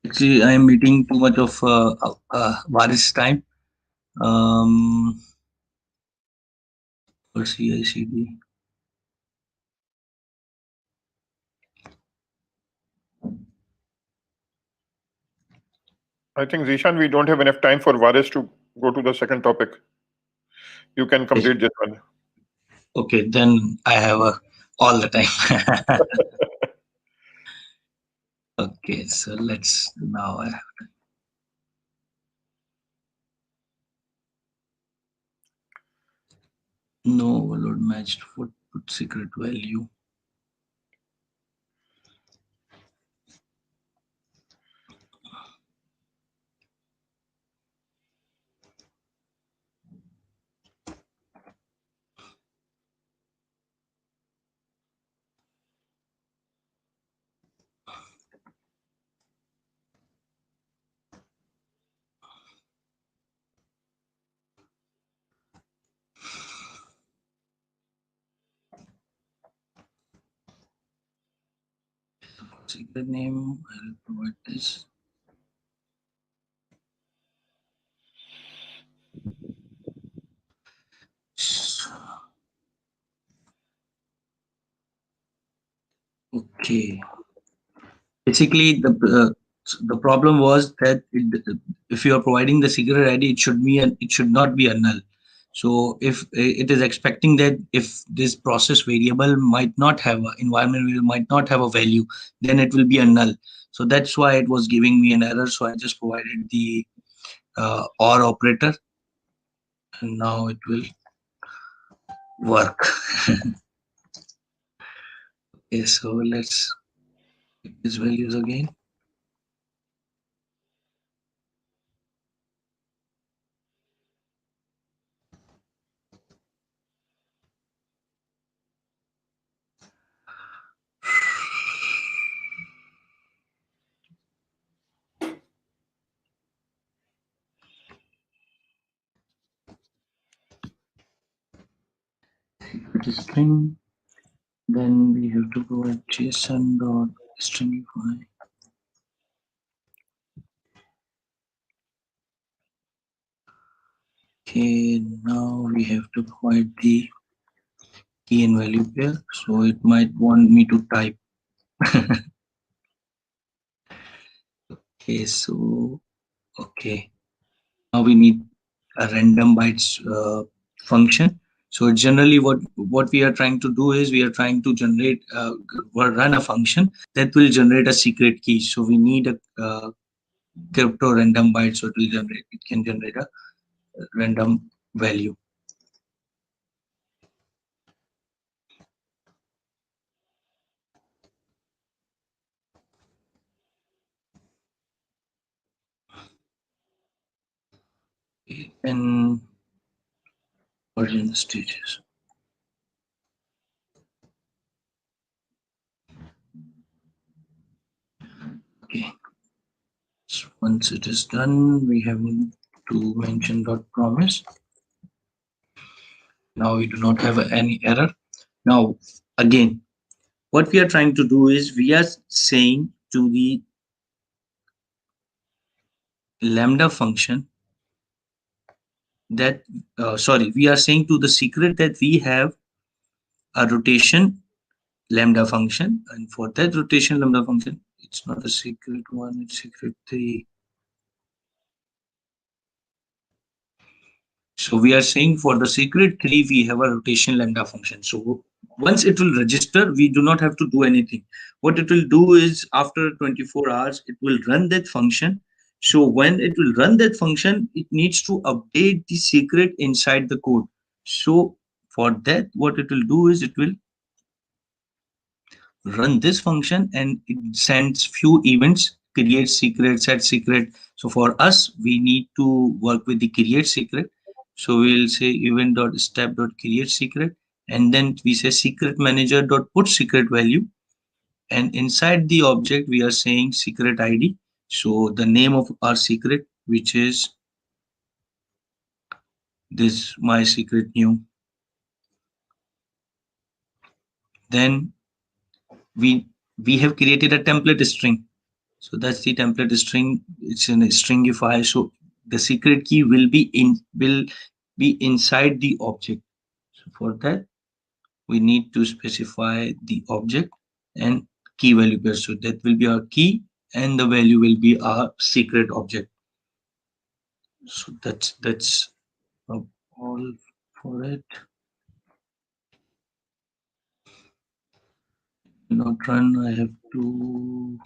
S1: Actually, I am meeting too much of Varis time. For CICD.
S3: I think, Zeeshan, we don't have enough time for Varis to go to the second topic. You can complete this one.
S1: Okay, then I have all the time. Okay, so let's now. No overload matched for put secret value. Secret name, I'll provide this. Okay. Basically, the problem was that if you are providing the secret ID, it should not be a null. So if it is expecting that if this process variable might not have a environment variable might not have a value, then it will be a null. So that's why it was giving me an error. So I just provided the OR operator, and now it will work. Okay, so let's take these values again. It is string. Then we have to provide JSON.stringify. Okay, now we have to provide the key and value pair. So it might want me to type. Okay, so okay. Now we need a random bytes function. So generally what we are trying to do is we are trying to generate or run a function that will generate a secret key. So we need a crypto random byte, so it can generate a random value. And origin stages. Okay. So once it is done, we have to mention dot promise. Now we do not have any error. Now again, what we are trying to do is we are saying to the Lambda function that we are saying to the secret that we have a rotation Lambda function, and for that rotation Lambda function, it's not a secret one, it's secret 3. So we are saying for the secret 3 we have a rotation Lambda function. So once it will register, we do not have to do anything. What it will do is after 24 hours it will run that function. So when it will run that function, it needs to update the secret inside the code. So for that, what it will do is it will run this function and it sends few events: create secret, set secret. So for us, we need to work with the create secret. So we'll say event.step.create secret, and then we say secret manager.put secret value, and inside the object we are saying secret id. So the name of our secret, which is this my secret new. Then we have created a template string. So that's the template string. It's in a stringify. So the secret key will be inside the object. So for that, we need to specify the object and key value pair. So that will be our key, and the value will be our secret object. So that's all for it. Not run. I have to.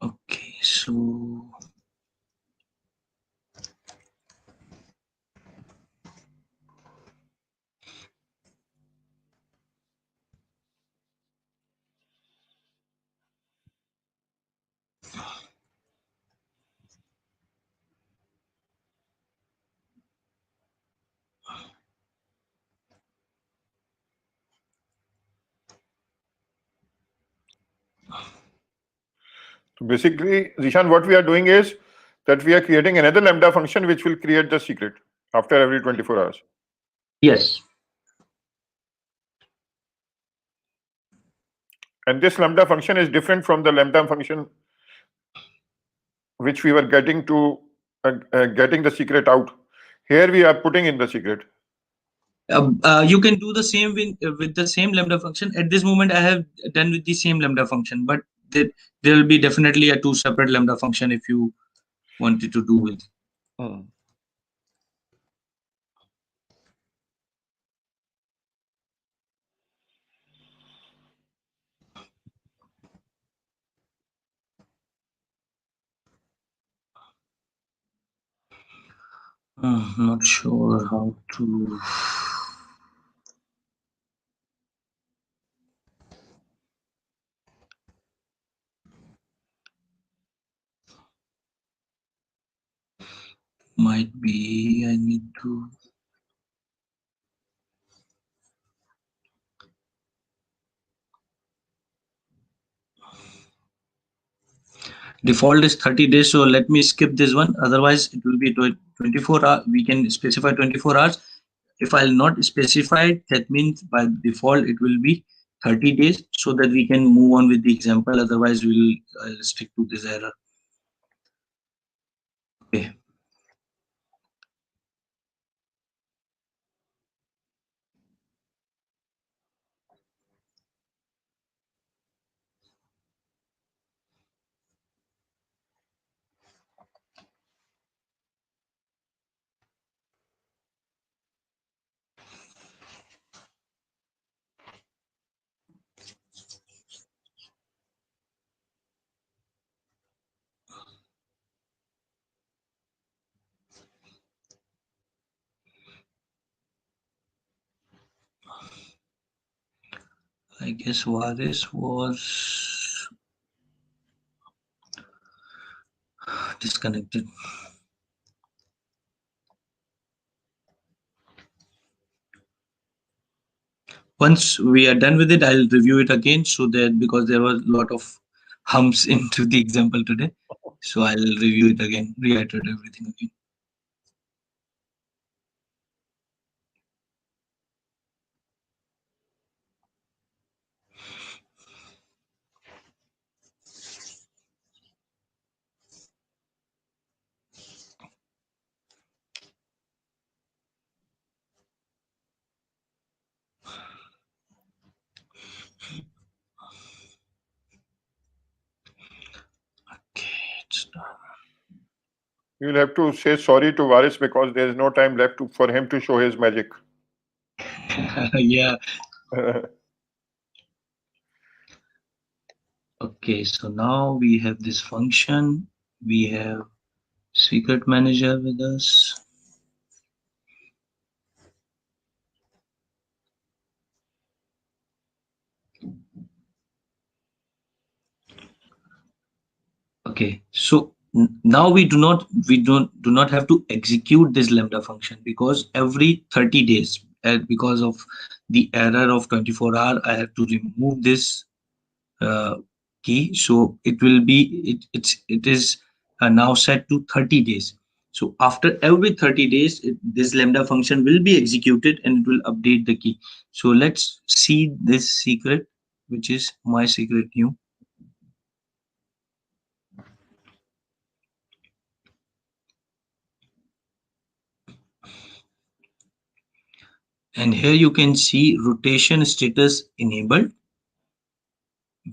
S1: Okay, so
S3: Basically, Zeeshan, what we are doing is that we are creating another Lambda function which will create the secret after every 24 hours.
S1: yes.
S3: And this Lambda function is different from the Lambda function which we were getting to getting the secret out. Here we are putting in the secret.
S1: You can do the same with the same Lambda function. At this moment, I have done with the same Lambda function, but there will be definitely a two separate Lambda function if you wanted to do with. Not sure how to. Might be I need to. Default is 30 days, so let me skip this one. Otherwise, it will be 24 hours. We can specify 24 hours. If I'll not specify, that means by default it will be 30 days, so that we can move on with the example. Otherwise, I'll stick to this error. Okay. I guess Varis was disconnected. Once we are done with it, I'll review it again, so that because there was a lot of humps into the example today, so I'll review it again, reiterate everything again. Okay, it's done.
S3: You'll have to say sorry to Varis because there is no time left for him to show his magic.
S1: Yeah. Okay, so now we have this function. We have secret manager with us. Okay, so now we do not have to execute this Lambda function, because every 30 days, because of the error of 24 hour, I have to remove this key. So it will be it is now set to 30 days. So after every 30 days, this Lambda function will be executed and it will update the key. So let's see this secret, which is my secret new. And here you can see rotation status enabled.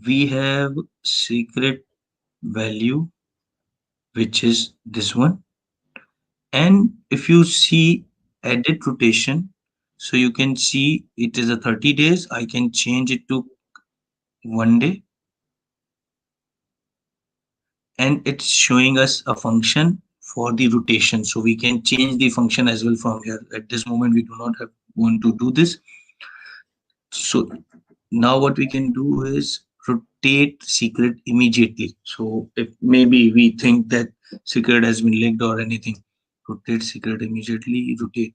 S1: We have secret value, which is this one. And if you see edit rotation, so you can see it is a 30 days. I can change it to 1 day. And it's showing us a function for the rotation. So we can change the function as well from here. At this moment, we do not want to do this. So now what we can do is rotate secret immediately. So if maybe we think that secret has been linked or anything, rotate secret immediately, rotate.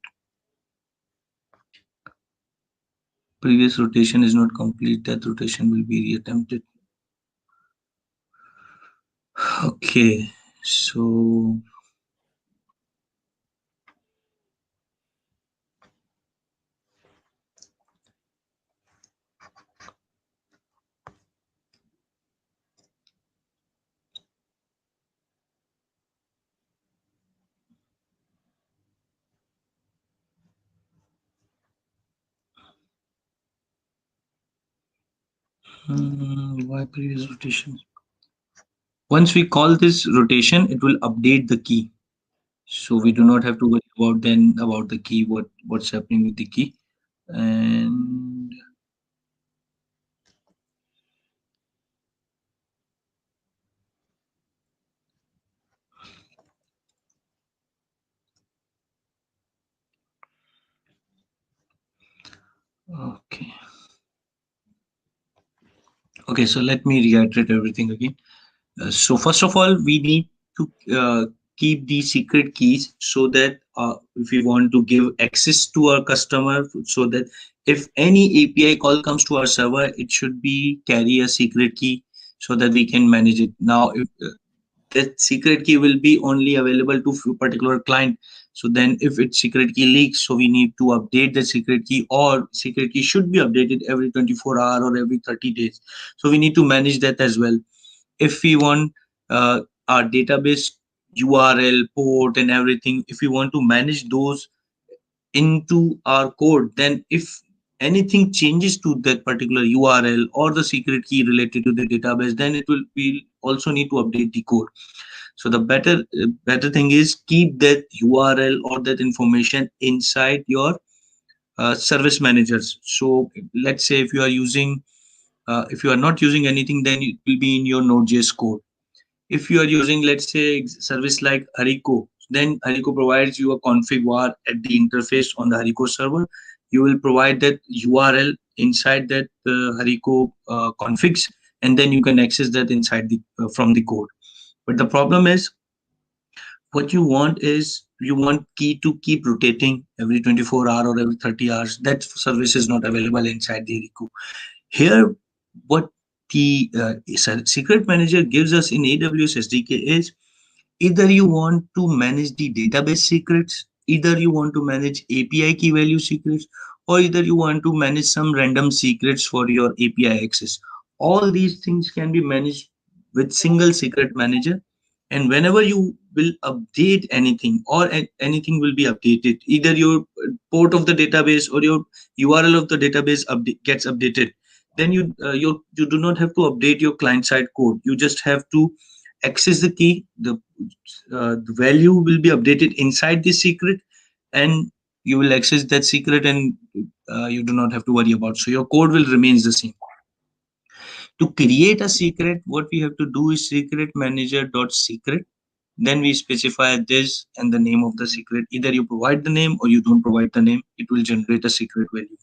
S1: Previous rotation is not complete, that rotation will be reattempted. Okay, so Why previous rotation? Once we call this rotation, it will update the key. So we do not have to worry about then about the key, what's happening with the key. And okay. Okay, so let me reiterate everything again. So first of all, we need to keep the secret keys so that if we want to give access to our customer, so that if any API call comes to our server, it should be carry a secret key so that we can manage it. Now, if that secret key will be only available to few particular client, so then if its secret key leaks, so we need to update the secret key, or secret key should be updated every 24 hour or every 30 days. So we need to manage that as well. If we want our database URL, port, and everything, if we want to manage those into our code, then if anything changes to that particular URL or the secret key related to the database, then it will be also need to update the code. So the better thing is keep that URL or that information inside your service managers. So let's say if you are using if you are not using anything, then it will be in your Node.js code. If you are using, let's say, service like Hariko, then Hariko provides you a config var at the interface on the Hariko server. You will provide that URL inside that Hariko configs, and then you can access that inside the from the code. But the problem is, what you want is you want key to keep rotating every 24 hour or every 30 hours. That service is not available inside the Hariko. Here, what the secret manager gives us in AWS SDK is either you want to manage the database secrets, either you want to manage API key value secrets, or either you want to manage some random secrets for your API access. All these things can be managed with single secret manager. And whenever you will update anything, or anything will be updated, either your port of the database or your URL of the database gets updated, then you do not have to update your client side code. You just have to access the key. The value will be updated inside the secret, and you will access that secret, and you do not have to worry about. So your code will remains the same. To create a secret, what we have to do is secret manager dot secret. Then we specify this and the name of the secret. Either you provide the name or you don't provide the name. It will generate a secret value.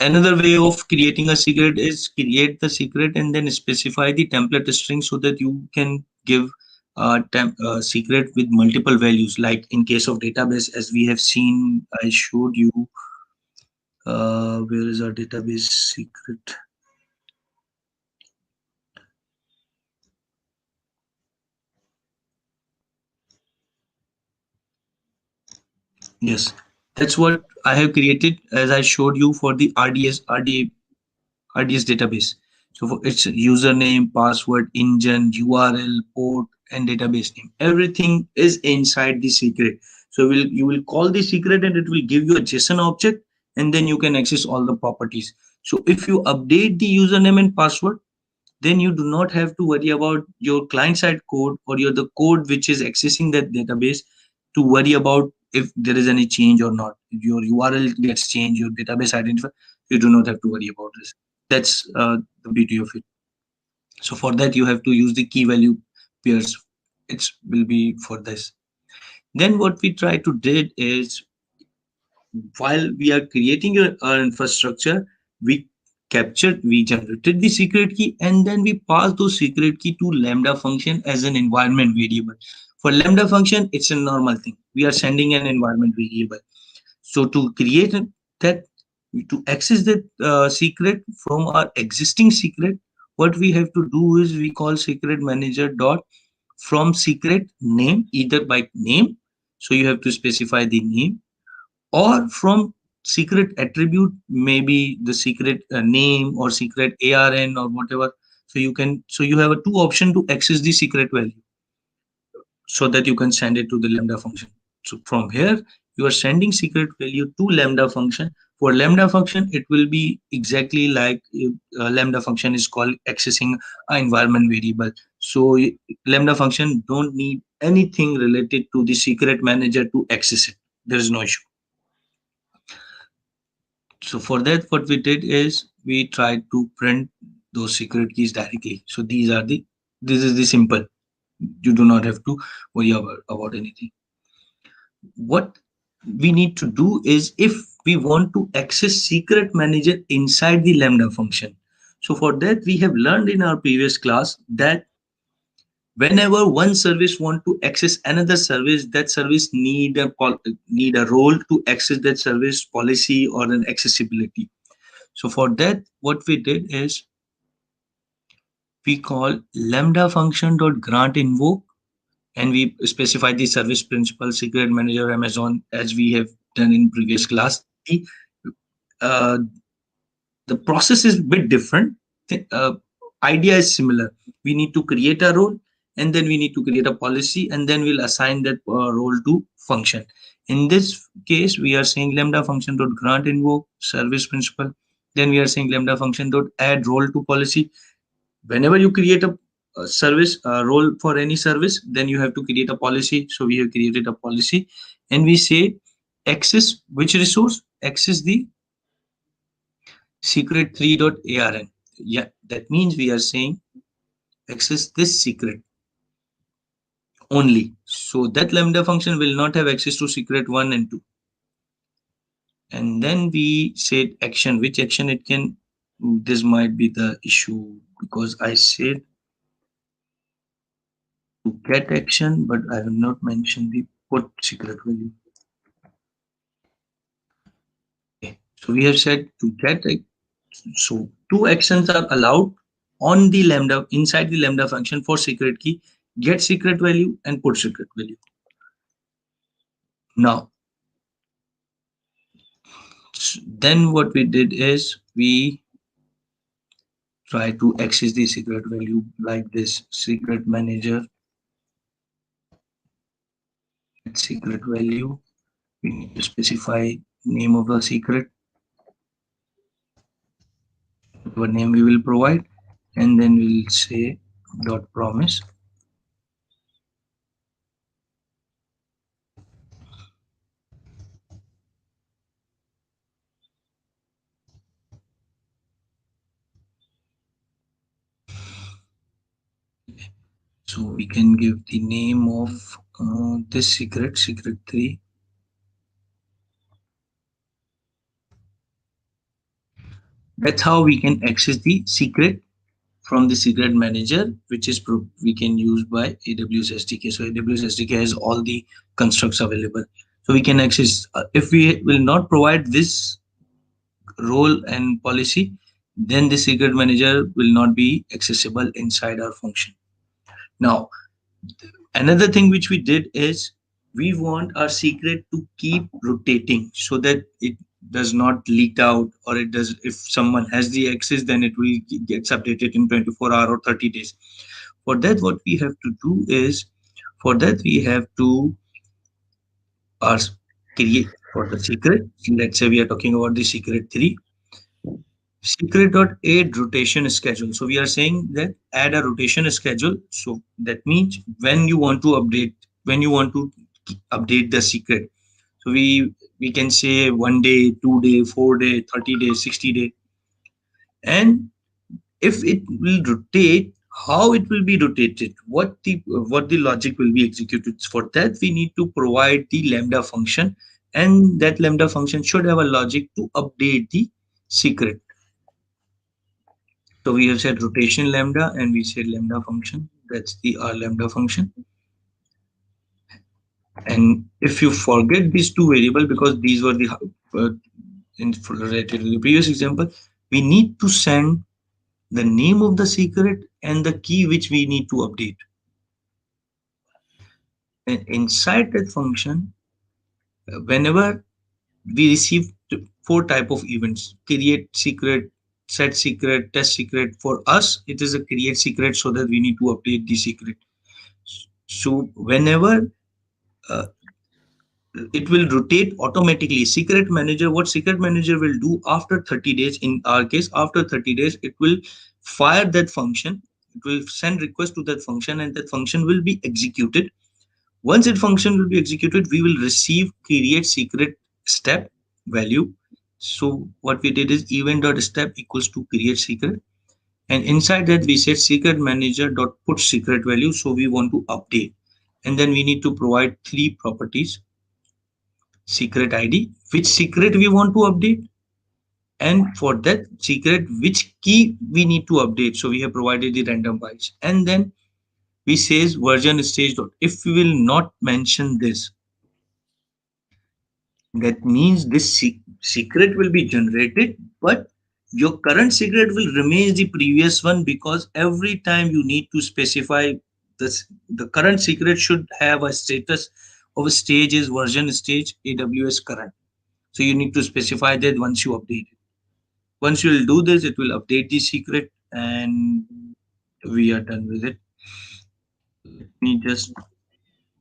S1: Another way of creating a secret is create the secret and then specify the template string so that you can give a secret with multiple values. Like in case of database, as we have seen, I showed you. Where is our database secret? Yes, that's what I have created as I showed you for the RDS database. So for its username, password, engine, URL, port, and database name. Everything is inside the secret. So you will call the secret and it will give you a JSON object, and then you can access all the properties. So if you update the username and password, then you do not have to worry about your client side code or the code which is accessing that database to worry about if there is any change or not. If your URL gets changed, your database identifier, you do not have to worry about this. That's the beauty of it. So for that, you have to use the key value pairs. It will be for this. Then what we try to did is, while we are creating our infrastructure, we generated the secret key, and then we pass those secret key to Lambda function as an environment variable. For Lambda function, it's a normal thing. We are sending an environment variable. So to create that, to access that secret from our existing secret, what we have to do is we call secret manager dot from secret name, either by name. So you have to specify the name, or from secret attribute, maybe the secret name or secret ARN or whatever. So you have a two option to access the secret value, so that you can send it to the Lambda function. So from here, you are sending secret value to Lambda function For Lambda function, it will be exactly like Lambda function is called accessing an environment variable. So Lambda function don't need anything related to the secret manager to access it. There is no issue. So for that, what we did is we tried to print those secret keys directly. So this is the simple. You do not have to worry about anything. What we need to do is, if we want to access secret manager inside the Lambda function, so for that we have learned in our previous class that whenever one service want to access another service, that service need a role to access that service policy or an accessibility. So for that, what we did is we call Lambda function dot grant invoke, and we specify the service principal, secret manager, Amazon, as we have done in previous class. Uh, the process is a bit different. Uh, Idea is similar. We need to create a role, and then we need to create a policy, and then we'll assign that role to function. In this case, we are saying Lambda function dot grant invoke service principal. Then we are saying Lambda function dot add role to policy. Whenever you create a service role for any service, then you have to create a policy. So we have created a policy, and we say access which resource, access the secret3.arn. Yeah, that means we are saying access this secret only. So that Lambda function will not have access to secret 1 and 2. And then we said action, which action it can. This might be the issue, because I said to get action, but I have not mentioned the put secret value. Okay. So we have said to get. So two actions are allowed on the Lambda, inside the Lambda function for secret key: get secret value and put secret value. Now, then what we did is we try to access the secret value like this: secret manager, secret value. We need to specify name of the secret, what name we will provide, and then we'll say dot promise. So we can give the name of this secret 3. That's how we can access the secret from the secret manager, which is we can use by AWS SDK. So AWS SDK has all the constructs available. So we can access, if we will not provide this role and policy, then the secret manager will not be accessible inside our function. Now, another thing which we did is we want our secret to keep rotating so that it does not leak out, or it does, if someone has the access, then it will gets updated in 24 hours or 30 days. For that, what we have to do is, for that we have to create for the secret. Let's say we are talking about the secret 3, secret.add rotation schedule. So we are saying that add a rotation schedule. So that means when you want to update the secret. So we can say 1 day, 2 day, 4 day, 30 days, 60 day. And if it will rotate, how it will be rotated, what the logic will be executed. For that, we need to provide the Lambda function, and that Lambda function should have a logic to update the secret. So we have said rotation Lambda, and we said Lambda function. That's the Lambda function. And if you forget these two variables, because these were the related to the previous example, we need to send the name of the secret and the key which we need to update. And inside that function, whenever we receive 4 type of events: create secret, set secret, test secret. For us, it is a create secret, so that we need to update the secret. So whenever it will rotate automatically. Secret manager, what secret manager will do after 30 days, in our case, after 30 days, it will fire that function. It will send request to that function, and that function will be executed. Once that function will be executed, we will receive create secret step value. So what we did is event.step equals to create secret. And inside that we said secret manager dot put secret value. So we want to update. And then we need to provide three properties: secret ID, which secret we want to update, and for that secret, which key we need to update. So we have provided the random bytes. And then we says version stage dot. If we will not mention this, that means this secret will be generated, but your current secret will remain the previous one, because every time you need to specify this, the current secret should have a status of a stage is version stage AWS current. So you need to specify that once you update it. Once you will do this, it will update the secret, and we are done with it. Let me just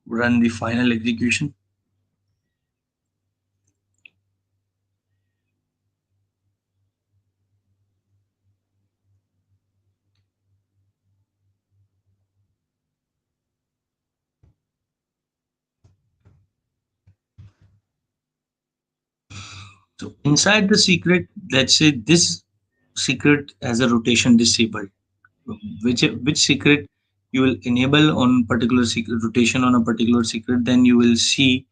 S1: run the final execution. So inside the secret, let's say this secret has a rotation disabled. Which secret you will enable on particular secret, rotation on a particular secret, then you will see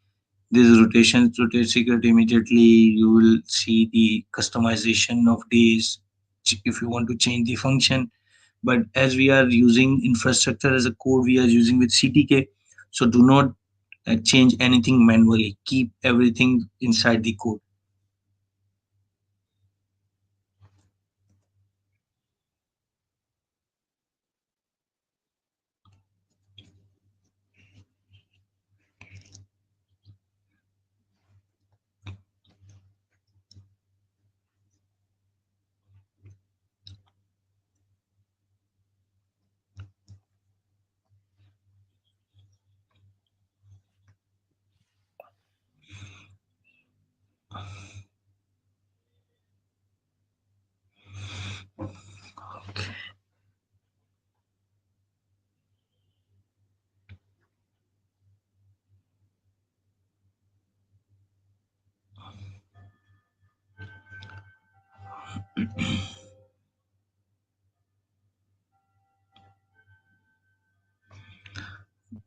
S1: this rotation rotate secret immediately. You will see the customization of days if you want to change the function. But as we are using infrastructure as a code, we are using with CTK, so do not change anything manually. Keep everything inside the code.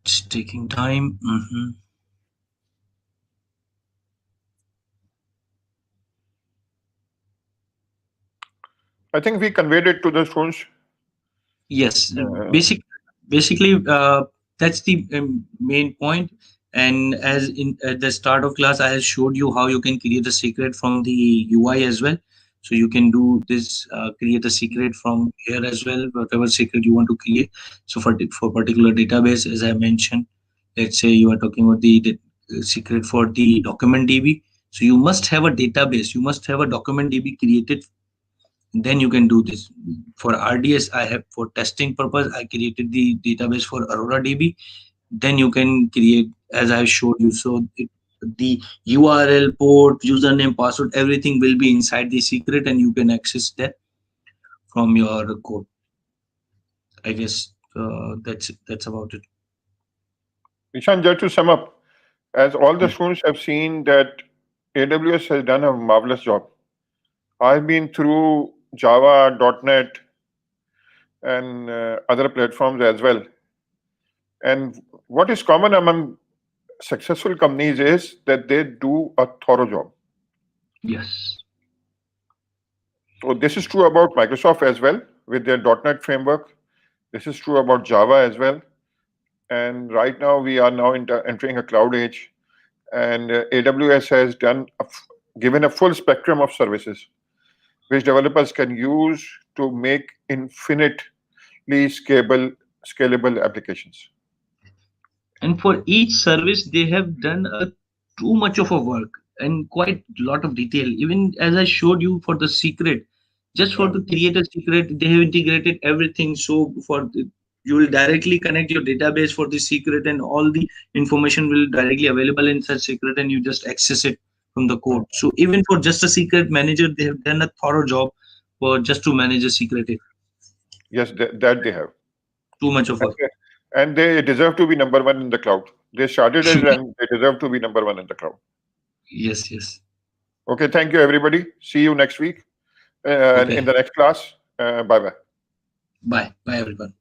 S1: It's taking time.
S3: I think we conveyed it to the students.
S1: Yes, basically, that's the main point. And as in at the start of class, I showed you how you can create a secret from the UI as well. So you can do this, create a secret from here as well, whatever secret you want to create. So for particular database, as I mentioned, let's say you are talking about the secret for the document DB. So you must have a database. You must have a document DB created, then you can do this. For RDS, I have, for testing purpose, I created the database for Aurora DB. Then you can create, as I showed you. So the URL, port, username, password, everything will be inside the secret, and you can access that from your code. I guess that's about it.
S3: Zeeshan, just to sum up, as all the students have seen that AWS has done a marvelous job. I've been through Java, .NET, and other platforms as well. And what is common among successful companies is that they do a thorough job.
S1: Yes.
S3: So this is true about Microsoft as well with their .NET framework. This is true about Java as well. And right now we are now entering a cloud age, and AWS has given a full spectrum of services which developers can use to make infinitely scalable applications.
S1: And for each service, they have done too much of a work and quite a lot of detail. Even as I showed you for the secret, just for to create a secret, they have integrated everything. So for You will directly connect your database for the secret, and all the information will directly available in such secret, and you just access it from the code. So even for just a secret manager, they have done a thorough job for just to manage a secret.
S3: Yes, that they have.
S1: Too much of work.
S3: And they deserve to be number one in the cloud. They started it and they deserve to be number one in the cloud.
S1: Yes.
S3: Okay, thank you, everybody. See you next week in the next class. Bye-bye.
S1: Bye everyone.